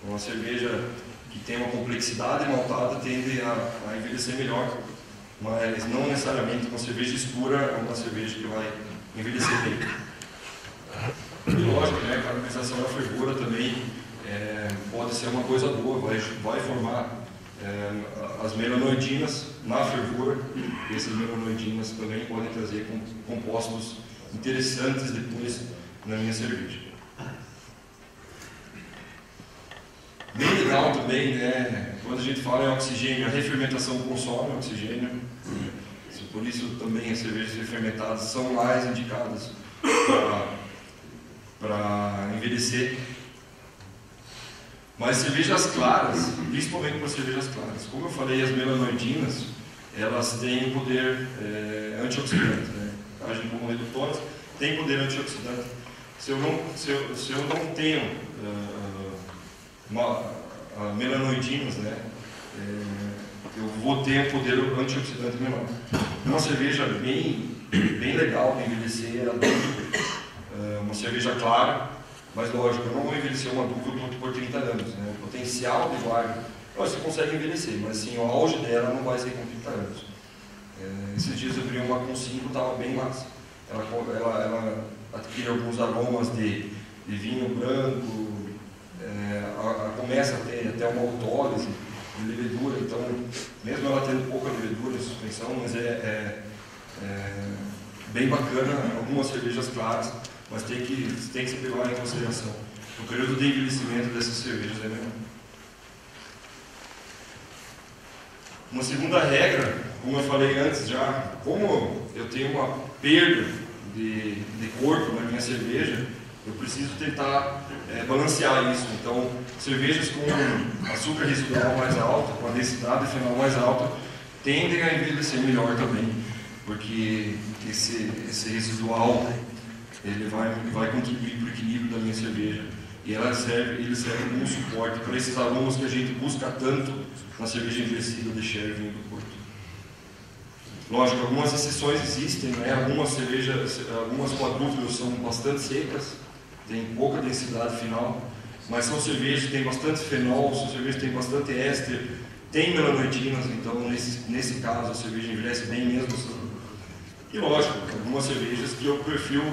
Uma cerveja que tem uma complexidade maltada tende a envelhecer melhor, mas não necessariamente uma cerveja escura é uma cerveja que vai envelhecer bem. E lógico, a caramelização da fervura também pode ser uma coisa boa, vai formar as melanoidinas na fervura, e essas melanoidinas também podem trazer compostos interessantes depois na minha cerveja. Bem legal também, quando a gente fala em oxigênio, a refermentação consome oxigênio, por isso também as cervejas refermentadas são mais indicadas para envelhecer. Mas cervejas claras, principalmente para cervejas claras, como eu falei, as melanoidinas, elas têm um poder antioxidante, agem como redutoras, tem poder antioxidante. Se eu não tenho melanoidinas, eu vou ter um poder antioxidante menor. Uma cerveja bem legal de envelhecer é a dupla, uma cerveja clara. Mas lógico, eu não vou envelhecer uma dupla por 30 anos. O potencial de guarda, você consegue envelhecer, mas assim, o auge dela não vai ser com 30 anos. Esses dias eu abri uma com 5, estava bem massa. Ela adquire alguns aromas de vinho branco, começa a ter até uma autólise de levedura, então, mesmo ela tendo pouca levedura em suspensão, mas é bem bacana, algumas cervejas claras. Mas tem que se levar em consideração. O período de envelhecimento dessas cervejas é menor. Uma segunda regra, como eu falei antes já, como eu tenho uma perda de corpo na minha cerveja, eu preciso tentar balancear isso. Então, cervejas com açúcar residual mais alto, com a densidade final mais alta, tendem a envelhecer melhor também, porque esse residual ele vai contribuir para o equilíbrio da minha cerveja. E ele serve como um suporte para esses aromas que a gente busca tanto na cerveja envelhecida de Sherry vinho do Porto. Lógico, algumas exceções existem, algumas quadrúfilas são bastante secas, tem pouca densidade final, mas são cervejas que têm bastante fenol, são cervejas que têm bastante éster, tem melanoidinas, então nesse caso a cerveja envelhece bem mesmo. E lógico, algumas cervejas que o perfil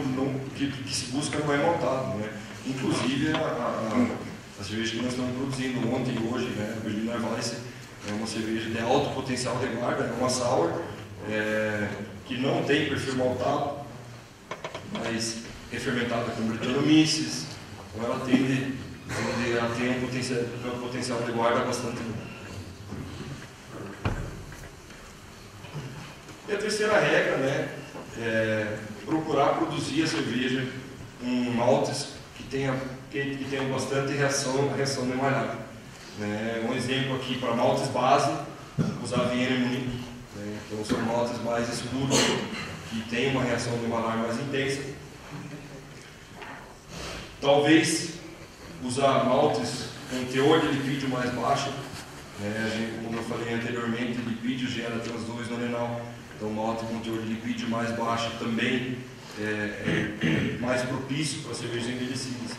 que se busca não é maltado, Inclusive a cerveja que nós estamos produzindo ontem e hoje, a Berliner Weisse, é uma cerveja de alto potencial de guarda, é uma sour, que não tem perfil maltado, mas refermentada com Brettanomyces, então ela tende a ter um potencial de guarda bastante bom. E a terceira regra, é procurar produzir a cerveja com maltes que tenham bastante reação de malhada. Um exemplo aqui para maltes base, usar Viena e Munique, então são maltes mais escuros, que têm uma reação de malar mais intensa, Talvez usar maltes com teor de lipídio mais baixo, né? Como eu falei anteriormente, lipídio gera transdose no renal, então malte com teor de lipídio mais baixo também é mais propício para cervejas envelhecidas.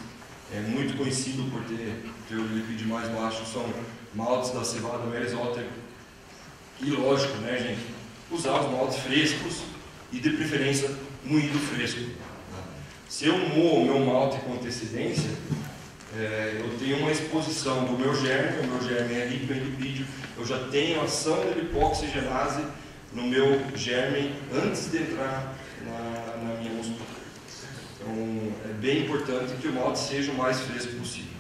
É muito conhecido por ter teor de lipídio mais baixo, são maltes da cevada Maris Otter. E lógico, né, gente, usar os maltes frescos e de preferência moído fresco. Se eu moo o meu malte com antecedência, eu tenho uma exposição do meu germe, o meu germe é rico em lipídio, eu já tenho ação da lipoxigenase no meu germe antes de entrar na minha musculatura. Então, é bem importante que o malte seja o mais fresco possível.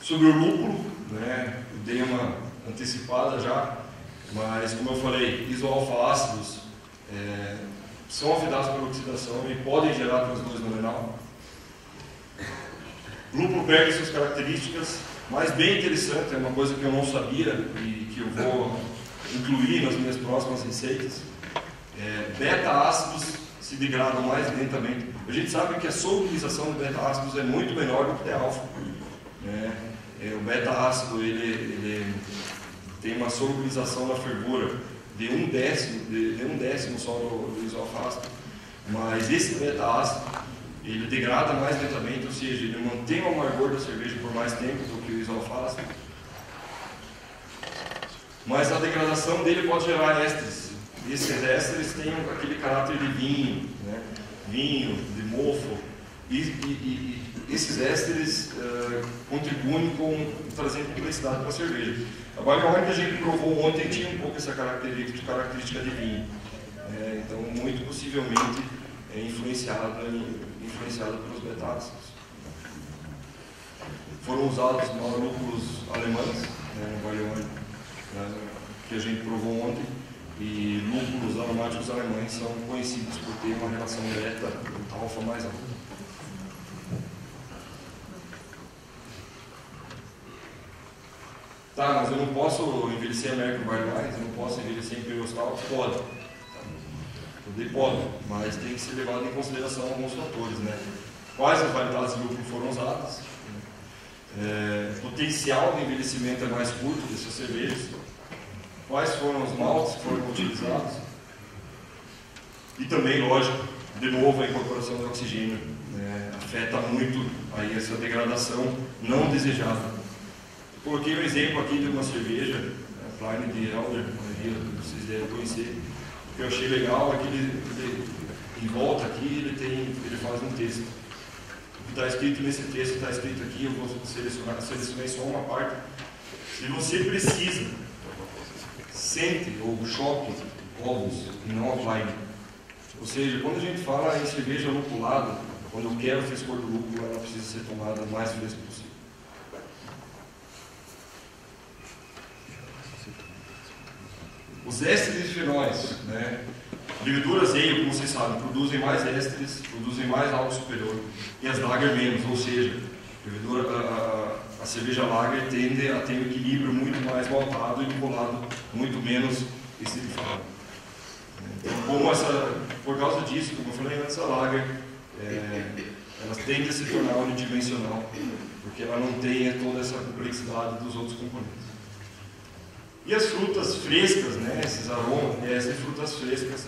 Sobre o lúpulo, né, eu dei uma antecipada já, mas como eu falei, isoalfa-ácidos são afetados pela oxidação e podem gerar transdose no renal. O lúpulo perde suas características, mas bem interessante, é uma coisa que eu não sabia e que eu vou incluir nas minhas próximas receitas. Beta-ácidos se degradam mais lentamente. A gente sabe que a solubilização de beta-ácidos é muito menor do que de alfa. O beta-ácido ele tem uma solubilização na fervura de um décimo só do isoalfa-ácido, mas esse beta-ácido ele degrada mais lentamente, ou seja, ele mantém o amargor da cerveja por mais tempo do que o isoalfa-ácido, mas a degradação dele pode gerar ésteres. Esses ésteres têm aquele caráter de vinho, né? Vinho, de mofo, e esses ésteres contribuem com trazendo complexidade para a cerveja. A Bailão que a gente provou ontem tinha um pouco essa característica de vinho, então muito possivelmente influenciado pelos beta-ácidos. Foram usados lúpulos alemães, no Bailão que a gente provou ontem, e lúpulos aromáticos alemães são conhecidos por ter uma relação beta-alfa mais alta. Tá, mas eu não posso envelhecer American Barley Wines, eu não posso envelhecer Imperial Stout? Pode. Pode, mas tem que ser levado em consideração alguns fatores, né? Quais as variedades de lúpulo foram usadas? Potencial de envelhecimento é mais curto dessas cervejas. Quais foram os maltes que foram utilizados? E também, lógico, de novo a incorporação de oxigênio afeta muito aí essa degradação não desejada. Coloquei um exemplo aqui de uma cerveja, a Pliny de Elder, vocês devem conhecer. O que eu achei legal é que ele em volta aqui ele faz um texto. O que está escrito nesse texto está escrito aqui, eu vou selecionei só uma parte. Se você precisa, sente ou choque ovos e não a Pliny. Ou seja, quando a gente fala em cerveja lupulada, quando eu quero o frescor do lúpulo, ela precisa ser tomada o mais fresca possível. Os ésteres e fenóis, né? Leveduras ale, como vocês sabem, produzem mais ésteres, produzem mais álcool superior, e as lager menos, ou seja, a cerveja lager tende a ter um equilíbrio muito mais maltado e colado muito menos estilizado. Então, por causa disso, como eu falei antes, a lager elas tendem a se tornar unidimensional, porque ela não tem toda essa complexidade dos outros componentes. E as frutas frescas, né, esses aromas, essas frutas frescas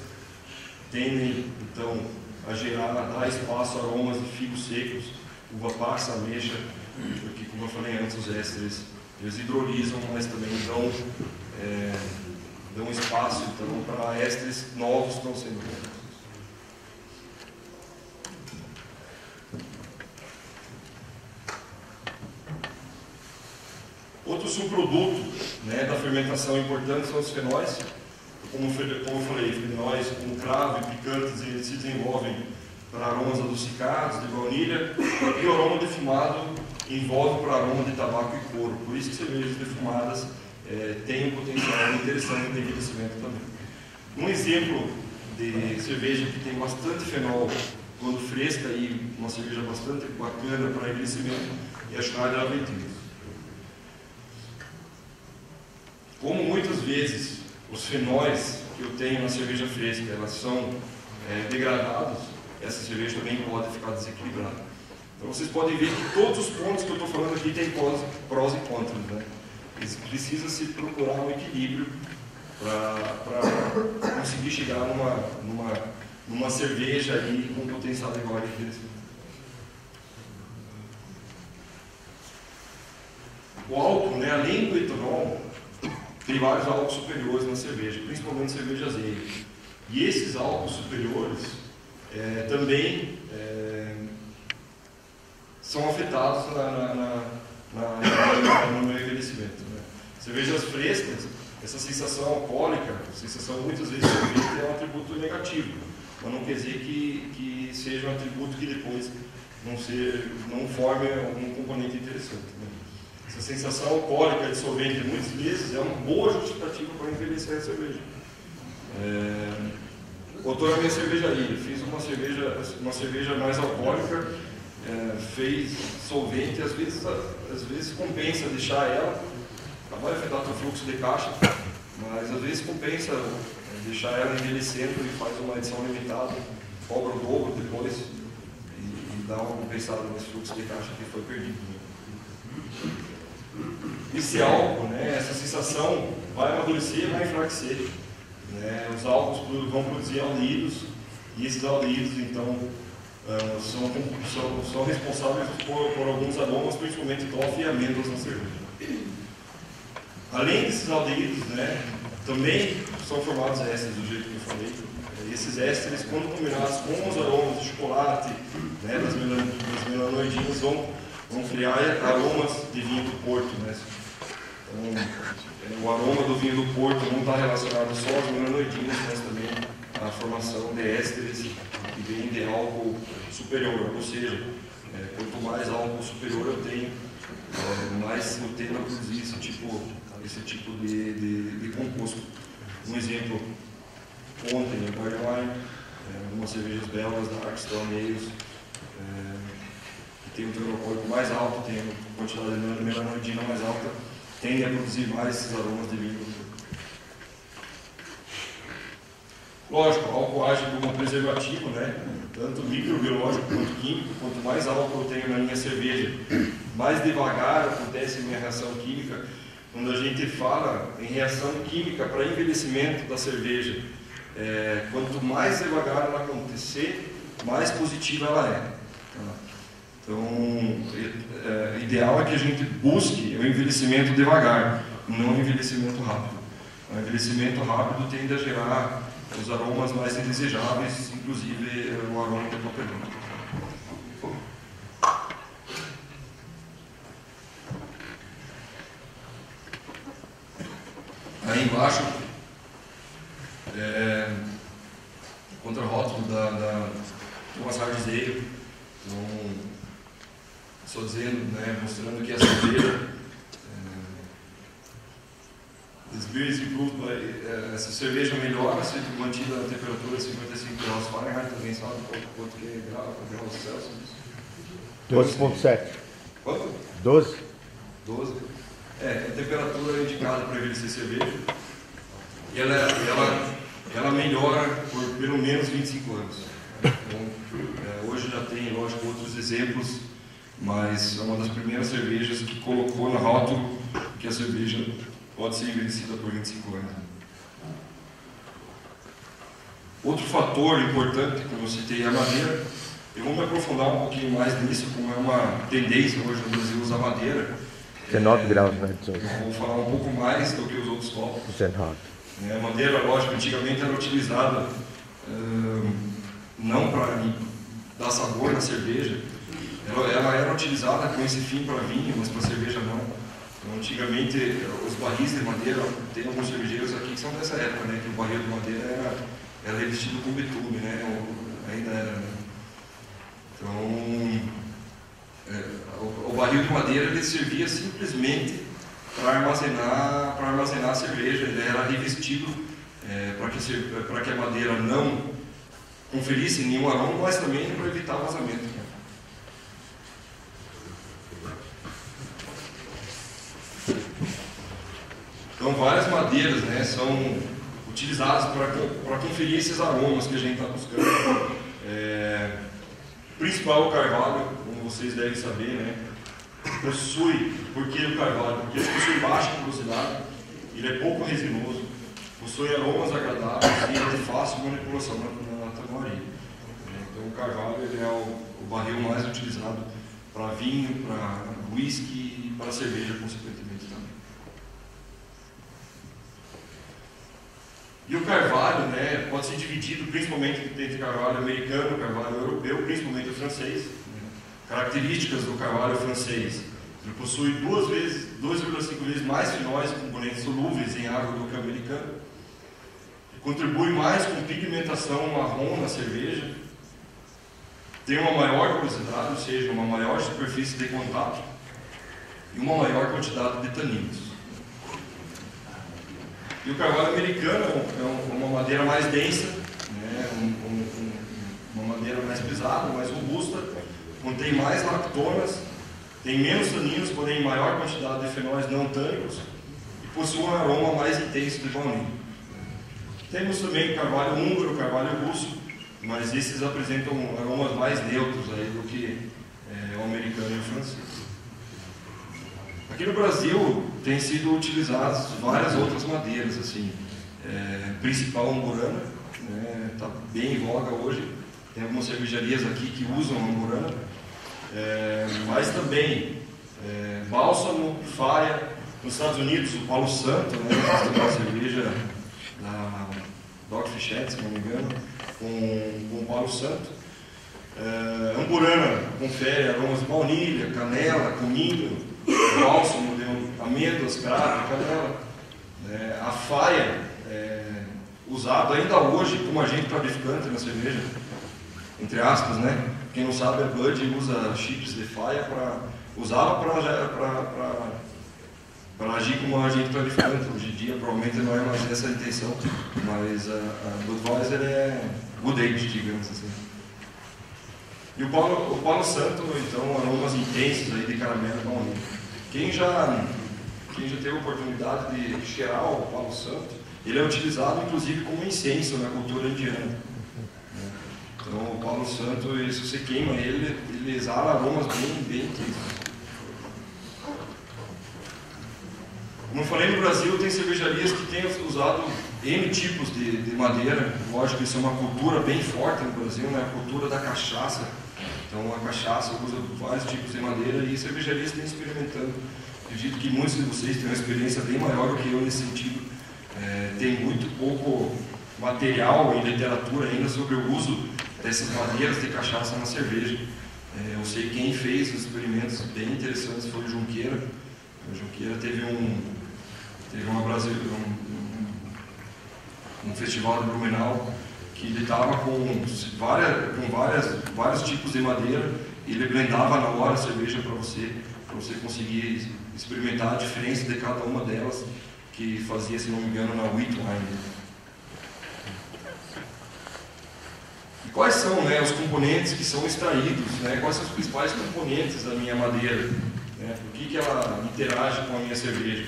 tendem então a dar espaço a aromas de figos secos, uva passa, ameixa, porque, como eu falei antes, os ésteres eles hidrolisam, mas também dão espaço então, para ésteres novos que estão sendo criados. Outro subproduto, né, da fermentação importante são os fenóis. Como eu falei, fenóis como cravo e picantes, eles se desenvolvem para aromas adocicados, de baunilha, e o aroma defumado envolve para aroma de tabaco e couro. Por isso que cervejas defumadas têm um potencial interessante de envelhecimento também. Um exemplo de cerveja que tem bastante fenol quando fresca e uma cerveja bastante bacana para envelhecimento é a Schneider Aventinus. Como muitas vezes os fenóis que eu tenho na cerveja fresca, elas são degradados, essa cerveja também pode ficar desequilibrada. Então vocês podem ver que todos os pontos que eu estou falando aqui têm prós e contras, né? Precisa-se procurar um equilíbrio para conseguir chegar numa cerveja aí com potencial igual a envelhecimento. O álcool, né, além do etanol, tem vários álcools superiores na cerveja, principalmente cerveja azeite. E esses álcools superiores também são afetados no meu envelhecimento. Né? Cervejas frescas, essa sensação alcoólica, sensação muitas vezes é um atributo negativo, mas não quer dizer que seja um atributo que depois não forme algum componente interessante. Né? Essa sensação alcoólica de solvente muitas vezes é uma boa justificativa para envelhecer a cerveja. Eu estou na minha cervejaria, fiz uma cerveja mais alcoólica, fez solvente, às vezes compensa deixar ela, vai afetar o fluxo de caixa, mas às vezes compensa deixar ela envelhecendo e faz uma edição limitada, cobra o dobro depois e dá uma compensada nesse fluxo de caixa que foi perdido. Esse álcool, né, essa sensação vai amadurecer e vai enfraquecer. Né? Os álcools vão produzir aldeídos e esses aldeídos, então, são responsáveis por alguns aromas, principalmente toffee e amêndoas na cerveja. Além desses aldeídos, né, também são formados ésteres, do jeito que eu falei. Esses ésteres, quando combinados com os aromas de chocolate, né, das melanoidinas, vão criar aromas de vinho do Porto. Né? Então, o aroma do vinho do Porto não está relacionado só às melanoidinas, mas também à formação de ésteres que vêm de álcool superior. Ou seja, quanto mais álcool superior eu tenho, mais eu tendo a produzir esse tipo de composto. Um exemplo, ontem em Barnwine, umas cervejas belgas da Arcstone Ales, que tem um teor alcoólico mais alto, tem uma quantidade de melanoidina mais alta, tende a produzir mais esses aromas de vinho. Lógico, o álcool age como um preservativo, né? Tanto microbiológico quanto químico. Quanto mais álcool eu tenho na minha cerveja, mais devagar acontece a minha reação química. Quando a gente fala em reação química para envelhecimento da cerveja, quanto mais devagar ela acontecer, mais positiva ela é. Então, o ideal é que a gente busque o envelhecimento devagar, não o envelhecimento rápido. O envelhecimento rápido tende a gerar os aromas mais indesejáveis, inclusive o aroma de papelão. Aí embaixo, contra-rótulo da Thomas Hardy's Ale, só dizendo, né, mostrando que a cerveja, essa cerveja melhora se mantida a temperatura de 55 graus Fahrenheit, alguém sabe quanto que é graus Celsius? 12,7. Quanto? 12. 12. A temperatura indicada para envelhecer cerveja, e ela melhora por pelo menos 25 anos. Então, hoje já tem, lógico, outros exemplos, mas é uma das primeiras cervejas que colocou no rótulo que a cerveja pode ser envelhecida por 25 anos. Outro fator importante, como eu citei, é a madeira. Eu vou me aprofundar um pouquinho mais nisso, como é uma tendência hoje no Brasil usar madeira. 19 graus, né? Vou falar um pouco mais do que os outros tópicos. 19. A madeira, lógico, antigamente era utilizada não para dar sabor na cerveja. Ela era utilizada com esse fim para vinho, mas para cerveja não. Então, antigamente, os barris de madeira, tem alguns cervejeiros aqui que são dessa época, né, que o barril de madeira era revestido com betume, né, ainda era. Né? Então, o barril de madeira ele servia simplesmente para armazenar a cerveja. Ele era revestido para que a madeira não conferisse nenhum aroma, mas também para evitar vazamento. Então, várias madeiras, né, são utilizados para conferir esses aromas que a gente está buscando. Principal o carvalho, como vocês devem saber, né? Possui, por que o carvalho? Porque ele possui baixa porosidade, ele é pouco resinoso, possui aromas agradáveis e é de fácil manipulação na tabuaria. Então o carvalho ele é o barril mais utilizado para vinho, para whisky e para cerveja, consequentemente também. E o carvalho, né, pode ser dividido principalmente entre carvalho americano, carvalho europeu, principalmente o francês. Características do carvalho francês: ele possui 2,5 vezes mais fenóis e componentes solúveis em água do que o americano. Ele contribui mais com pigmentação marrom na cerveja. Tem uma maior porosidade, ou seja, uma maior superfície de contato e uma maior quantidade de taninos. E o carvalho americano é uma madeira mais densa, né? Uma madeira mais pesada, mais robusta, contém mais lactonas, tem menos taninos, porém maior quantidade de fenóis não tânicos e possui um aroma mais intenso de baunilha. Temos também o carvalho húngaro, o carvalho russo, mas esses apresentam aromas mais neutros aí do que o americano e o francês. Aqui no Brasil tem sido utilizadas várias outras madeiras, assim, principal angurana, está bem em voga hoje. Tem algumas cervejarias aqui que usam angurana, mas também bálsamo, faia. Nos Estados Unidos, o Palo Santo, né, tem uma cerveja da Dogfish Head, se não me engano, com Palo Santo. Angurana confere aromas de baunilha, canela, cominho, bálsamo de amêndoas, cravo, canela. A faia usada ainda hoje como agente clarificante na cerveja, entre aspas, né? Quem não sabe, a Bud usa chips de faia usava para agir como agente clarificante. Hoje em dia provavelmente não é mais essa a intenção, mas a Budweiser é good age, digamos assim. E o Palo Santo, então, aromas intensos aí de caramelo e baunilha. Quem já teve a oportunidade de cheirar o Palo Santo, ele é utilizado inclusive como incenso na cultura indiana. Então o Palo Santo, se você queima ele exala aromas bem intensos. Como eu falei, no Brasil tem cervejarias que têm usado N tipos de madeira. Lógico que isso é uma cultura bem forte no Brasil, né? A cultura da cachaça. Então a cachaça usa vários tipos de madeira e cervejarias têm experimentando. Acredito que muitos de vocês têm uma experiência bem maior do que eu nesse sentido. Tem muito pouco material e literatura ainda sobre o uso dessas madeiras de cachaça na cerveja. Eu sei que quem fez os experimentos bem interessantes foi o Junqueira. O Junqueira teve um festival de Blumenau que ele estava com vários tipos de madeira e ele blendava na hora a cerveja para você conseguir experimentar a diferença de cada uma delas, que fazia, se não me engano, na Wheat Wine. E quais são, né, os componentes que são extraídos, né? Quais são os principais componentes da minha madeira? Por que ela interage com a minha cerveja?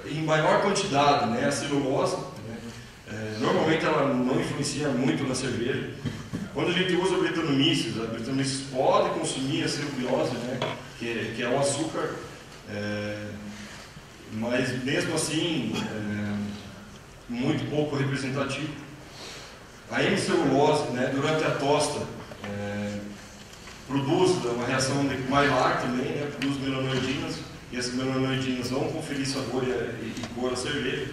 Em maior quantidade, né, a celulose, né, normalmente ela não influencia muito na cerveja. Quando a gente usa Brettanomyces, a Brettanomyces pode consumir a celulose, né, que é o açúcar, mas mesmo assim muito pouco representativo. A hemicelulose, né, durante a tosta, produz uma reação de Maillard também, né, produz melanoidinas, e essas melanoidinas vão conferir sabor e cor à cerveja.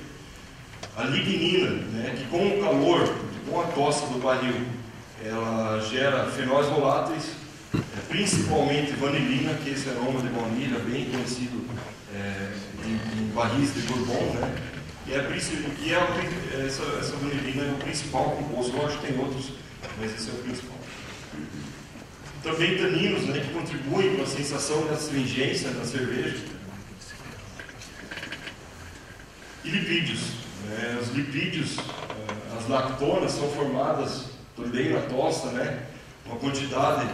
A lignina, né, que com o calor, com a tosta do barril, ela gera fenóis voláteis, principalmente vanilina, que é esse aroma de baunilha bem conhecido em barris de bourbon, né? Essa vanilina é o principal composto. Lógico que tem outros, mas esse é o principal. Também taninos, né, que contribuem para a sensação de astringência da cerveja. E lipídios. Os lipídios, as lactonas, são formadas também na tosta, né? Uma quantidade,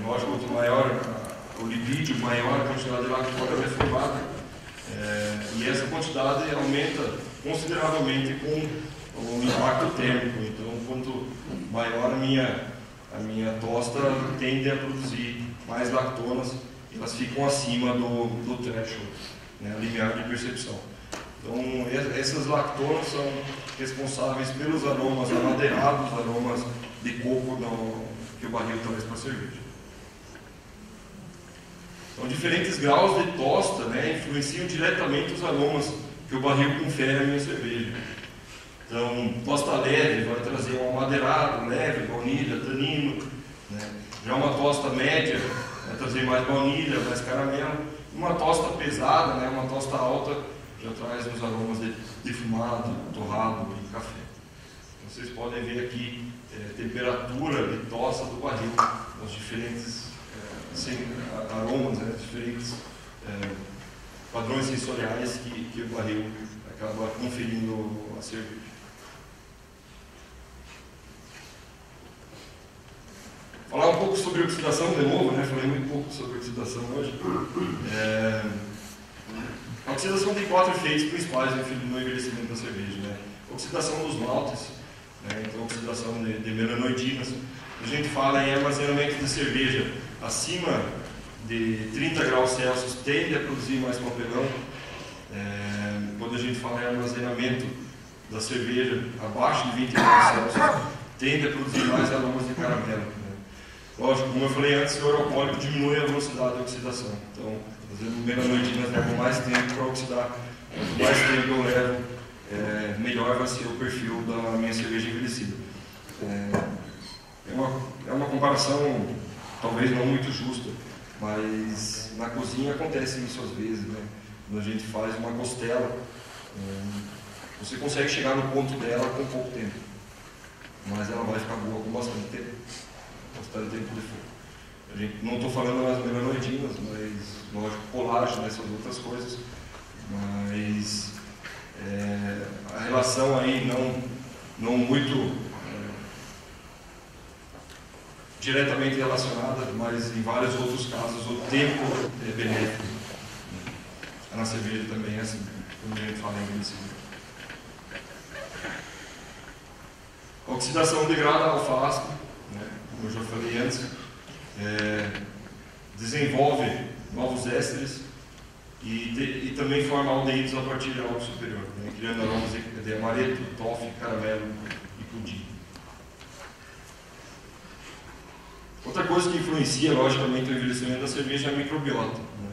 lógico, quanto maior o lipídio, maior a quantidade de lactona é formada. E essa quantidade aumenta consideravelmente com o impacto térmico. Então, quanto maior a minha tosta, tende a produzir mais lactonas, e elas ficam acima do threshold, né, limiar de percepção. Então, essas lactonas são responsáveis pelos aromas amadeirados, aromas de coco que o barril traz para a cerveja. Então, diferentes graus de tosta, né, influenciam diretamente os aromas que o barril confere à minha cerveja. Então, tosta leve vai trazer um amadeirado, leve, baunilha, tanino, né. Já uma tosta média vai trazer mais baunilha, mais caramelo. Uma tosta pesada, né, uma tosta alta, já traz uns aromas de defumado, torrado e café. Então, vocês podem ver aqui temperatura de tosta do barril, os diferentes aromas, né, diferentes padrões sensoriais que o barril acaba conferindo à cerveja. Falar um pouco sobre oxidação de novo, né? Falei muito pouco sobre oxidação hoje. A oxidação tem 4 efeitos principais no envelhecimento da cerveja, né? Oxidação dos maltes, né? Então oxidação de melanoidinas. A gente fala em armazenamento de cerveja acima de 30 graus Celsius, tende a produzir mais papelão. Quando a gente fala em armazenamento da cerveja abaixo de 20 graus Celsius, tende a produzir mais aromas de caramelo, né? Lógico, como eu falei antes, o ouro alcoólico diminui a velocidade de oxidação. Então, por exemplo, melanoidinas levam mais tempo para oxidar. Quanto mais tempo eu levo, melhor vai ser o perfil da minha cerveja envelhecida. É uma comparação talvez não muito justa, mas na cozinha acontece isso às vezes, né? Quando a gente faz uma costela, você consegue chegar no ponto dela com pouco tempo, mas ela vai ficar boa com bastante tempo. Bastante tempo de fogo. Não estou falando das melanoidinas, mas lógico, colágeno, essas outras coisas, mas a relação aí não muito diretamente relacionada, mas em vários outros casos o tempo é benéfico. Na cerveja também é assim, quando a gente fala em envelhecimento. A oxidação degrada a alfa-ácido, né? Como eu já falei antes, desenvolve novos ésteres e também forma aldeídos a partir de álcool superior, né? Criando aromas de amareto, toffee, caramelo e pudim. Outra coisa que influencia, logicamente, o envelhecimento da cerveja é a microbiota, né?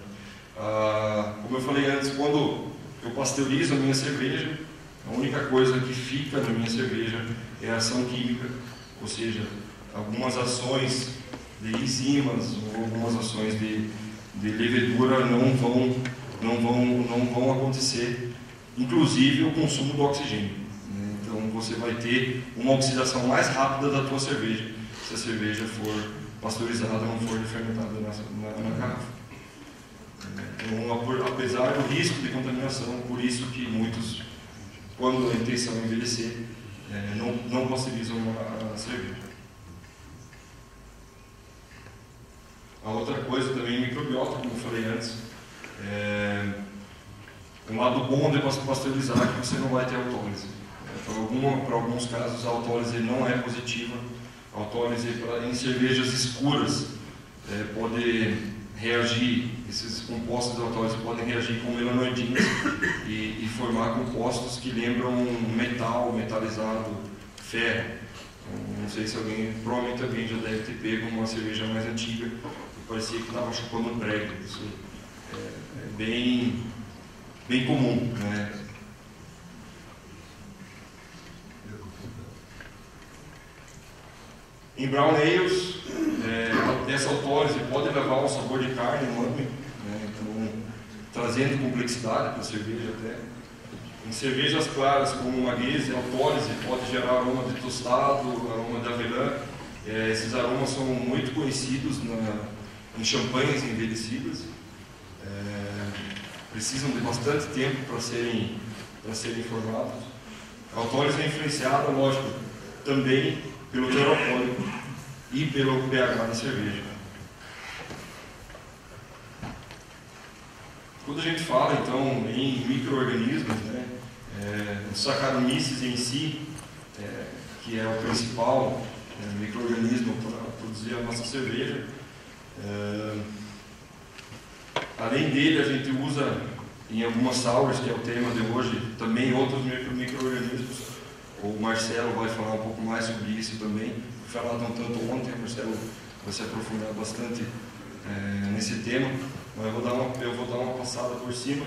Como eu falei antes, quando eu pasteurizo a minha cerveja, a única coisa que fica na minha cerveja é a ação química, ou seja, algumas ações de enzimas ou algumas ações de levedura não vão acontecer, inclusive o consumo do oxigênio, né? Então você vai ter uma oxidação mais rápida da tua cerveja se a cerveja for pasteurizada, não for fermentada na garrafa. Então, apesar do risco de contaminação, por isso que muitos, quando a intenção é envelhecer, não pasteurizam a cerveja. A outra coisa também, microbiota, como eu falei antes, um lado bom de pasteurizar é que você não vai ter autólise. Para alguns casos a autólise não é positiva. A autólise em cervejas escuras pode reagir, esses compostos de autólise podem reagir com melanoidinas e formar compostos que lembram metal, metalizado, ferro. Não sei se provavelmente alguém já deve ter pego uma cerveja mais antiga e parecia que estava chupando um prego. Isso é bem comum, né? Em brown ales, essa autólise pode levar um sabor de carne enorme, né? Então, trazendo complexidade para a cerveja até. Em cervejas claras como uma guise, a autólise pode gerar aroma de tostado, aroma de avelã. Esses aromas são muito conhecidos em champanhes envelhecidas. Precisam de bastante tempo para serem formados. A autólise é influenciada, lógico, também pelo teor alcoólico e pelo pH da cerveja. Quando a gente fala, então, em micro-organismos, né, os Saccharomyces em si, que é o principal micro-organismo para produzir a nossa cerveja, além dele, a gente usa em algumas sours, que é o tema de hoje, também outros micro-organismos. O Marcelo vai falar um pouco mais sobre isso também. Foi falado um tanto ontem, o Marcelo vai se aprofundar bastante nesse tema, mas eu vou dar uma passada por cima.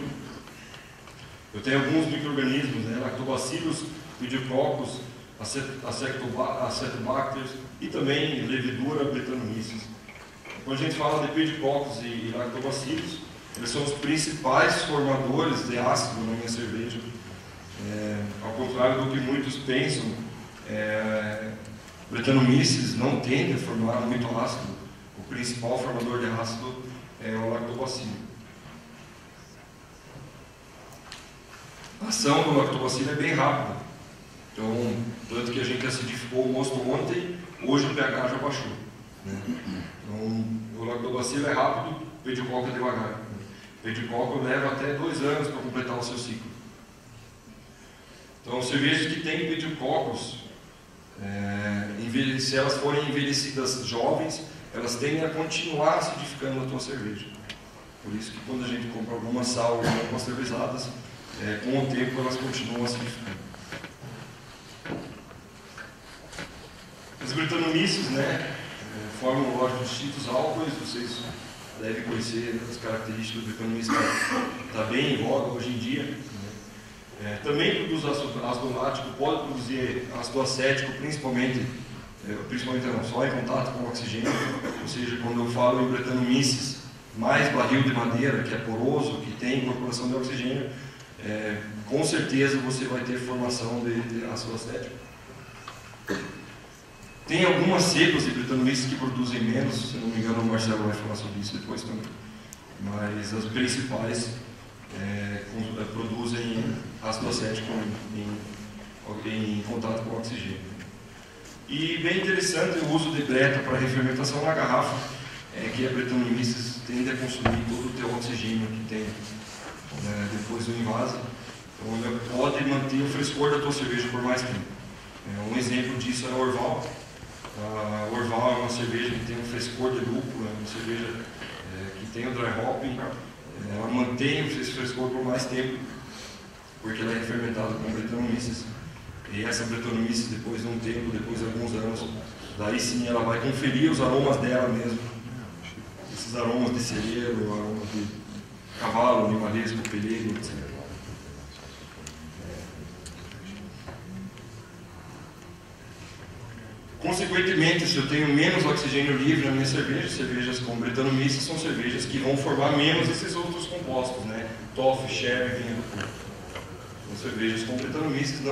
Eu tenho alguns micro-organismos, né, Lactobacillus, Pediococcus, Acetobacter e também levedura Brettanomyces. Quando a gente fala de Pediococcus e Lactobacillus, eles são os principais formadores de ácido na minha cerveja. Ao contrário do que muitos pensam, Brettanomyces não tende a formar muito ácido. O principal formador de ácido é o Lactobacillus. A ação do Lactobacillus é bem rápida. Então, tanto que a gente acidificou o mosto ontem, hoje o pH já baixou. Então, o Lactobacillus é rápido, o Pediococcus é devagar. O Pediococcus leva até 2 anos para completar o seu ciclo. Então, cervejas que têm Pediococcus, se elas forem envelhecidas jovens, elas tendem a continuar acidificando a tua cerveja. Por isso que quando a gente compra algumas sour, algumas cervejadas, com o tempo elas continuam acidificando. As Brettanomyces, né, formam, lógico, distintos álcoois. Vocês devem conhecer as características do Brettanomyces, está bem em voga hoje em dia. Também produz ácido lático, pode produzir ácido acético, principalmente não, só em contato com o oxigênio. Ou seja, quando eu falo em Brettanomyces mais barril de madeira, que é poroso, que tem incorporação de oxigênio, com certeza você vai ter formação de ácido acético. Tem algumas cepas de Brettanomyces que produzem menos, se não me engano o Marcelo vai falar sobre isso depois também. Mas as principais produzem ácido acético em contato com o oxigênio. E bem interessante o uso de breta para refermentação na garrafa, que a Brettanomyces tende a consumir todo o teu oxigênio que tem depois do invase. Então ela pode manter o frescor da tua cerveja por mais tempo. Um exemplo disso é a Orval. A Orval é uma cerveja que tem um frescor de lúpulo, é uma cerveja que tem o dry hopping. Ela mantém esse frescor por mais tempo, porque ela é fermentada com Brettanomyces. E essa Brettanomyces, depois de um tempo, depois de alguns anos, daí sim ela vai conferir os aromas dela mesmo. Esses aromas de cereiro, aromas de cavalo, animalesco, pelego, etc. Consequentemente, se eu tenho menos oxigênio livre na minha cerveja, cervejas com Brettanomyces são cervejas que vão formar menos esses outros compostos, né? Toffee, sherry, vinho do porco. Então, cervejas com Brettanomyces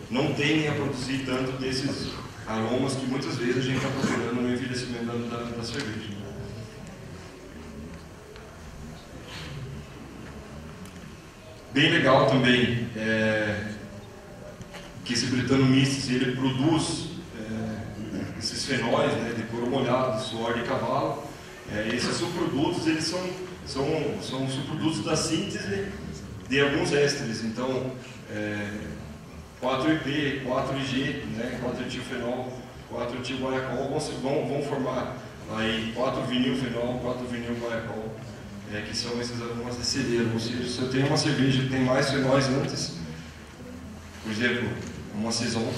não tendem a produzir tanto desses aromas que muitas vezes a gente está procurando no envelhecimento da cerveja. Bem legal também que esse Brettanomyces ele produz esses fenóis, né, de couro molhado, de suor de cavalo. Esses subprodutos eles são subprodutos da síntese de alguns ésteres. Então, 4-IP, 4-IG, né, 4-etilfenol, 4-etil-guaiacol vão formar aí 4-vinilfenol, 4-vinil-guaiacol, que são esses aromas de celeiro. Ou seja, se eu tenho uma cerveja que tem mais fenóis antes, por exemplo, uma saison,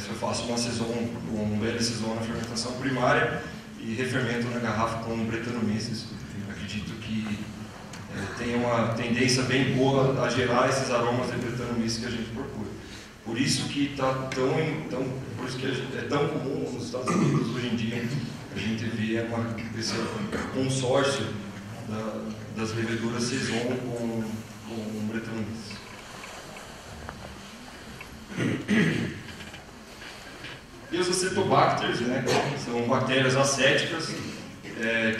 se eu faço uma saison, um belo saison na fermentação primária e refermento na garrafa com Brettanomyces, acredito que tem uma tendência bem boa a gerar esses aromas de Brettanomyces que a gente procura. Por isso que por isso que é tão comum nos Estados Unidos hoje em dia a gente vê esse consórcio das leveduras saison com Brettanomyces. E os acetobacters, né, são bactérias acéticas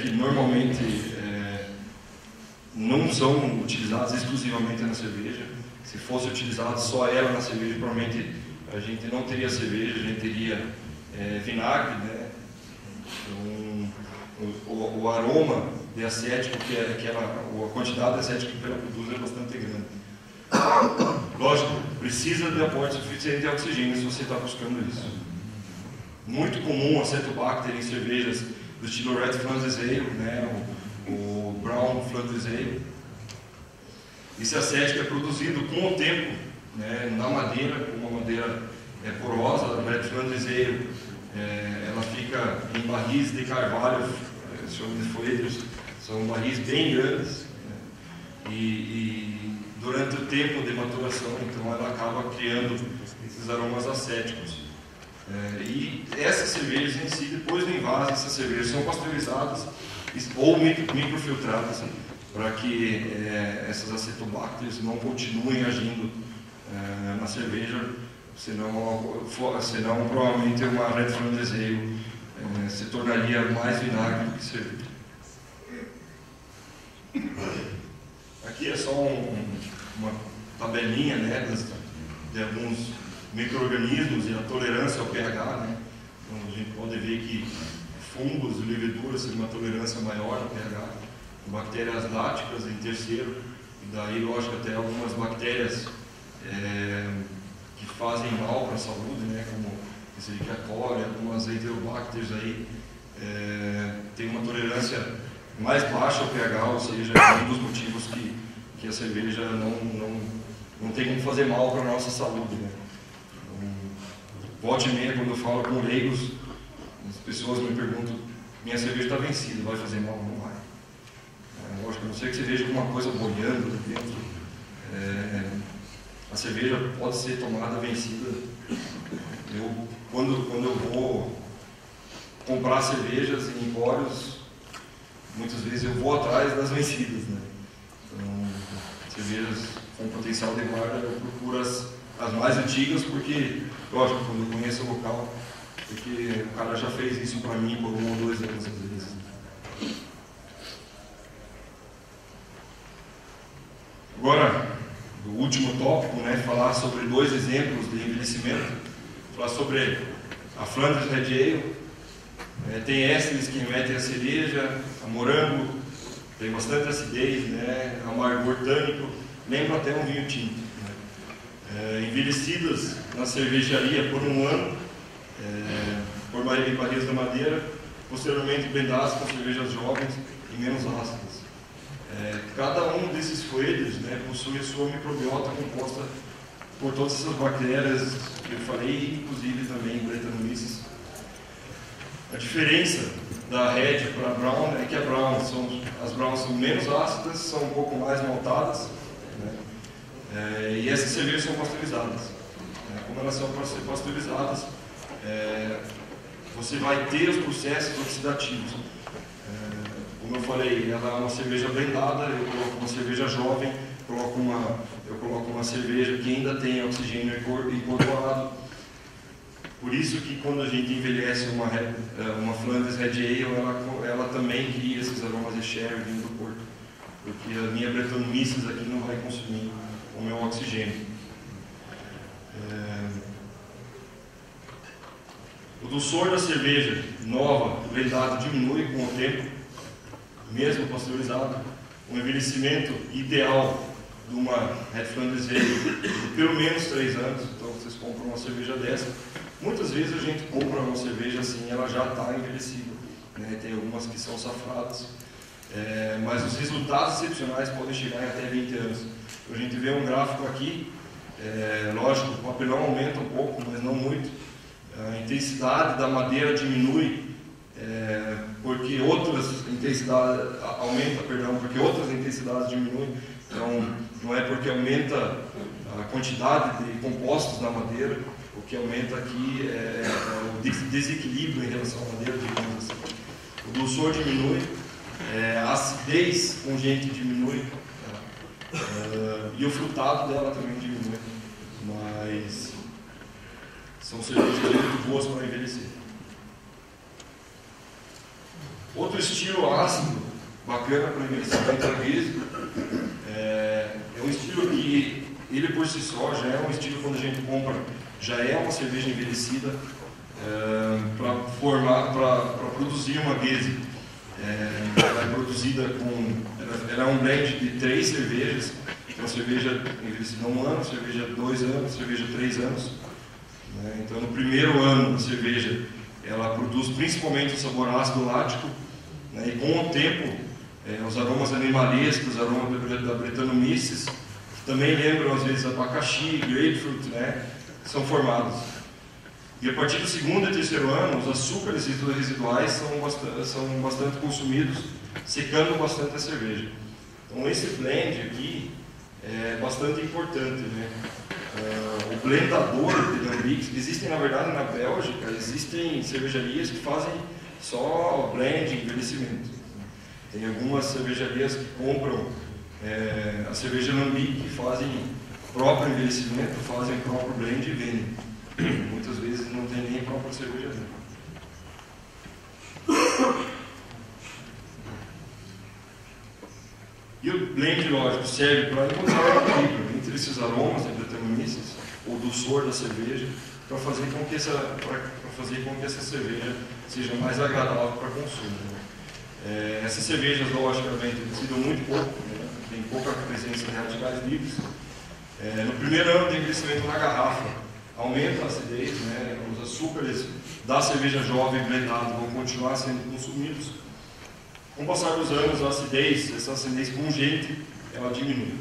que normalmente não são utilizadas exclusivamente na cerveja. Se fosse utilizada só ela na cerveja, provavelmente a gente não teria cerveja, a gente teria vinagre, né? Então, o aroma de acético, a quantidade de acético que ela produz é bastante grande. Lógico, precisa de aporte suficiente de oxigênio se você está buscando isso. Muito comum acetobacter em cervejas do estilo Red Flanders Ale, né, o Brown Flanders Ale. Esse acético é produzido com o tempo, né, na madeira, uma madeira porosa, a Red Flanders Ale, ela fica em barris de carvalho, chamam de folheiros, são barris bem grandes, né, e durante o tempo de maturação, então ela acaba criando esses aromas acéticos. E essas cervejas em si, depois do envase, essas cervejas são pasteurizadas ou microfiltradas para que essas acetobacters não continuem agindo na cerveja, senão provavelmente uma Red Flanders Ale se tornaria mais vinagre do que cerveja. Aqui é só uma tabelinha, né, de alguns micro-organismos e a tolerância ao pH, né? Então a gente pode ver que fungos e leveduras têm uma tolerância maior ao pH, bactérias láticas em terceiro, e daí, lógico, até algumas bactérias que fazem mal para a saúde, né? Como Escherichia coli, algumas Enterobacters aí, tem uma tolerância mais baixa ao pH, ou seja, é um dos motivos que a cerveja não tem como fazer mal para a nossa saúde, né? Volte e meia, quando eu falo com leigos, as pessoas me perguntam: minha cerveja está vencida, vai fazer mal? Não vai. Lógico, a não ser que você veja alguma coisa boiando dentro, a cerveja pode ser tomada vencida. Quando eu vou comprar cervejas em empórios, muitas vezes eu vou atrás das vencidas, né? Então, cervejas com potencial de guarda, eu procuro as mais antigas, porque, lógico, quando eu conheço o local, porque o cara já fez isso para mim por 1 ou 2 anos às vezes. Agora, o último tópico, né, falar sobre 2 exemplos de envelhecimento, falar sobre a Flanders Red Ale. Tem ésteres que remetem a cereja, a morango, tem bastante acidez, né, amargor tânico, lembra até um vinho tinto. Envelhecidas na cervejaria por 1 ano, por barris da madeira, posteriormente blendadas com cervejas jovens e menos ácidas. Cada um desses coelhos, né, possui a sua microbiota composta por todas essas bactérias que eu falei, inclusive também Brettanomyces. A diferença da Red para a Brown é que as Browns são menos ácidas, são um pouco mais maltadas, né, e essas cervejas são pasteurizadas. Como elas são pasteurizadas, você vai ter os processos oxidativos. Como eu falei, ela é uma cerveja blendada, eu coloco uma cerveja jovem, eu coloco uma cerveja que ainda tem oxigênio incorporado. Por isso que quando a gente envelhece uma Flanders Red Ale, ela também cria esses aromas de sherry vindo do porto, porque a minha Brettanomyces aqui não vai consumir o meu oxigênio. O dulçor da cerveja nova, blendada, diminui com o tempo, mesmo pasteurizado. Um envelhecimento ideal de uma Red Flanders Ale de pelo menos 3 anos. Então vocês compram uma cerveja dessa. Muitas vezes a gente compra uma cerveja assim, ela já está envelhecida, né? Tem algumas que são safradas, mas os resultados excepcionais podem chegar em até 20 anos. A gente vê um gráfico aqui, lógico, o papelão aumenta um pouco, mas não muito. A intensidade da madeira diminui, porque outras intensidades porque outras intensidades diminuem. Então, não é porque aumenta a quantidade de compostos na madeira, o que aumenta aqui é o desequilíbrio em relação à madeira, digamos assim. O dulçor diminui, a acidez pungente diminui, e o frutado dela também diminui, mas são cervejas muito boas para envelhecer. Outro estilo ácido, bacana para envelhecimento agrícola, é um estilo que ele por si só já é um estilo, quando a gente compra, já é uma cerveja envelhecida para produzir uma guese. Ela é produzida ela é um blend de 3 cervejas. Então, cerveja envelhecida há 1 ano, cerveja 2 anos, cerveja 3 anos. Então, no primeiro ano da cerveja, ela produz principalmente o sabor ácido lático, e com o tempo, os aromas animalescos, os aromas da Brettanomyces, que também lembram às vezes abacaxi, grapefruit, são formados. E a partir do segundo e terceiro ano, os açúcares residuais são bastante consumidos, secando bastante a cerveja. Então, esse blend aqui é bastante importante, o blendador de lambiques, existem na verdade na Bélgica, existem cervejarias que fazem só blend e envelhecimento. Tem algumas cervejarias que compram a cerveja lambique, fazem próprio envelhecimento, fazem próprio blend e vendem. Muitas vezes não tem nem própria cervejaria. E o blend, lógico, serve para encontrar o equilíbrio entre esses aromas de Brettanomyces, o dulçor da cerveja, para fazer com que essa cerveja seja mais agradável para consumo. Essas cervejas, logicamente, decidem muito pouco, tem pouca presença de radicais livres. No primeiro ano de envelhecimento na garrafa, aumenta a acidez, os açúcares da cerveja jovem blendada vão continuar sendo consumidos. Com o passar dos anos, essa acidez pungente, ela diminui.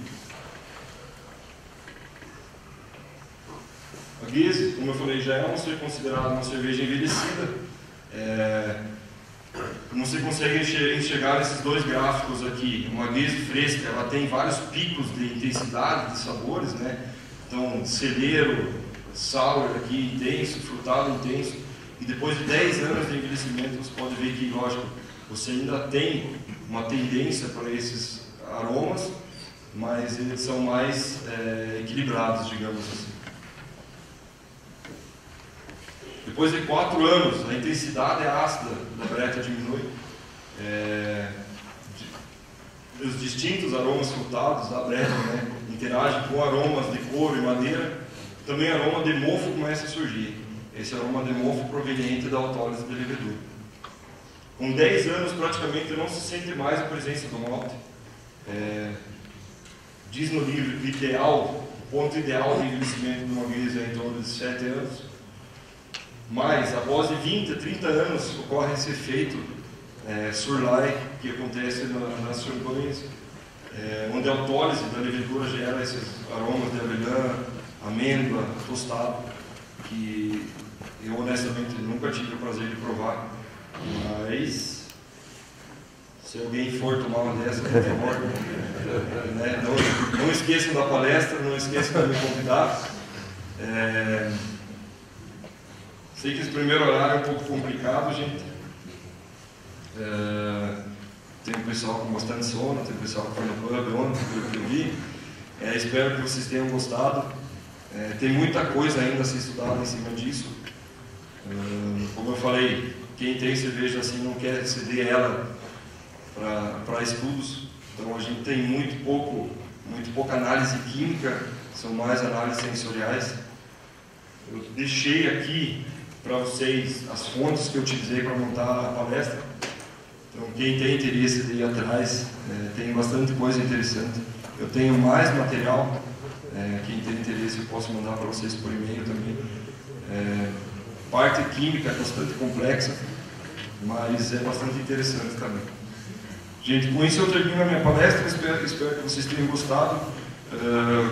A Guiz, como eu falei, já é considerada uma cerveja envelhecida. Como você consegue enxergar nesses 2 gráficos aqui, uma Guiz fresca, ela tem vários picos de intensidade de sabores, Então, celeiro, sour aqui intenso, frutado intenso. E depois de 10 anos de envelhecimento, você pode ver que, lógico, você ainda tem uma tendência para esses aromas, mas eles são mais equilibrados, digamos assim. Depois de 4 anos, a intensidade ácida da Bretta diminui. Os distintos aromas frutados da Bretta interagem com aromas de couro e madeira. Também aroma de mofo começa a surgir. Esse aroma de mofo proveniente da autólise de levedura. Com 10 anos, praticamente não se sente mais a presença do malte. Diz no livro que o ponto ideal de envelhecimento de uma Guiz é em torno de 7 anos. Mas, após de 20 a 30 anos, ocorre esse efeito Surlai, que acontece nas champanhes, onde a autólise da levedura gera esses aromas de avelã, amêndoa, tostado, que eu honestamente nunca tive o prazer de provar. Mas, se alguém for tomar uma dessas, por favor, não esqueçam da palestra, não esqueçam de me convidar. Sei que esse primeiro horário é um pouco complicado, gente. Tem um pessoal com bastante sono, tem um pessoal que foi no pub ontem, pelo que eu vi. Espero que vocês tenham gostado. Tem muita coisa ainda a ser estudada em cima disso. Como eu falei, quem tem cerveja assim não quer ceder ela para estudos. Então a gente tem muito pouca análise química, são mais análises sensoriais. Eu deixei aqui para vocês as fontes que eu utilizei para montar a palestra. Então, quem tem interesse de ir atrás, tem bastante coisa interessante. Eu tenho mais material, quem tem interesse eu posso mandar para vocês por e-mail também. Parte química é bastante complexa, mas é bastante interessante também. Gente, com isso eu termino a minha palestra, espero que vocês tenham gostado.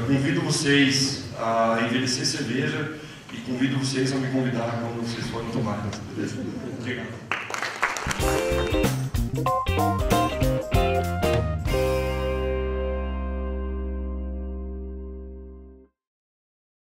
Convido vocês a envelhecer cerveja e convido vocês a me convidar quando vocês forem tomar. Beleza? Obrigado.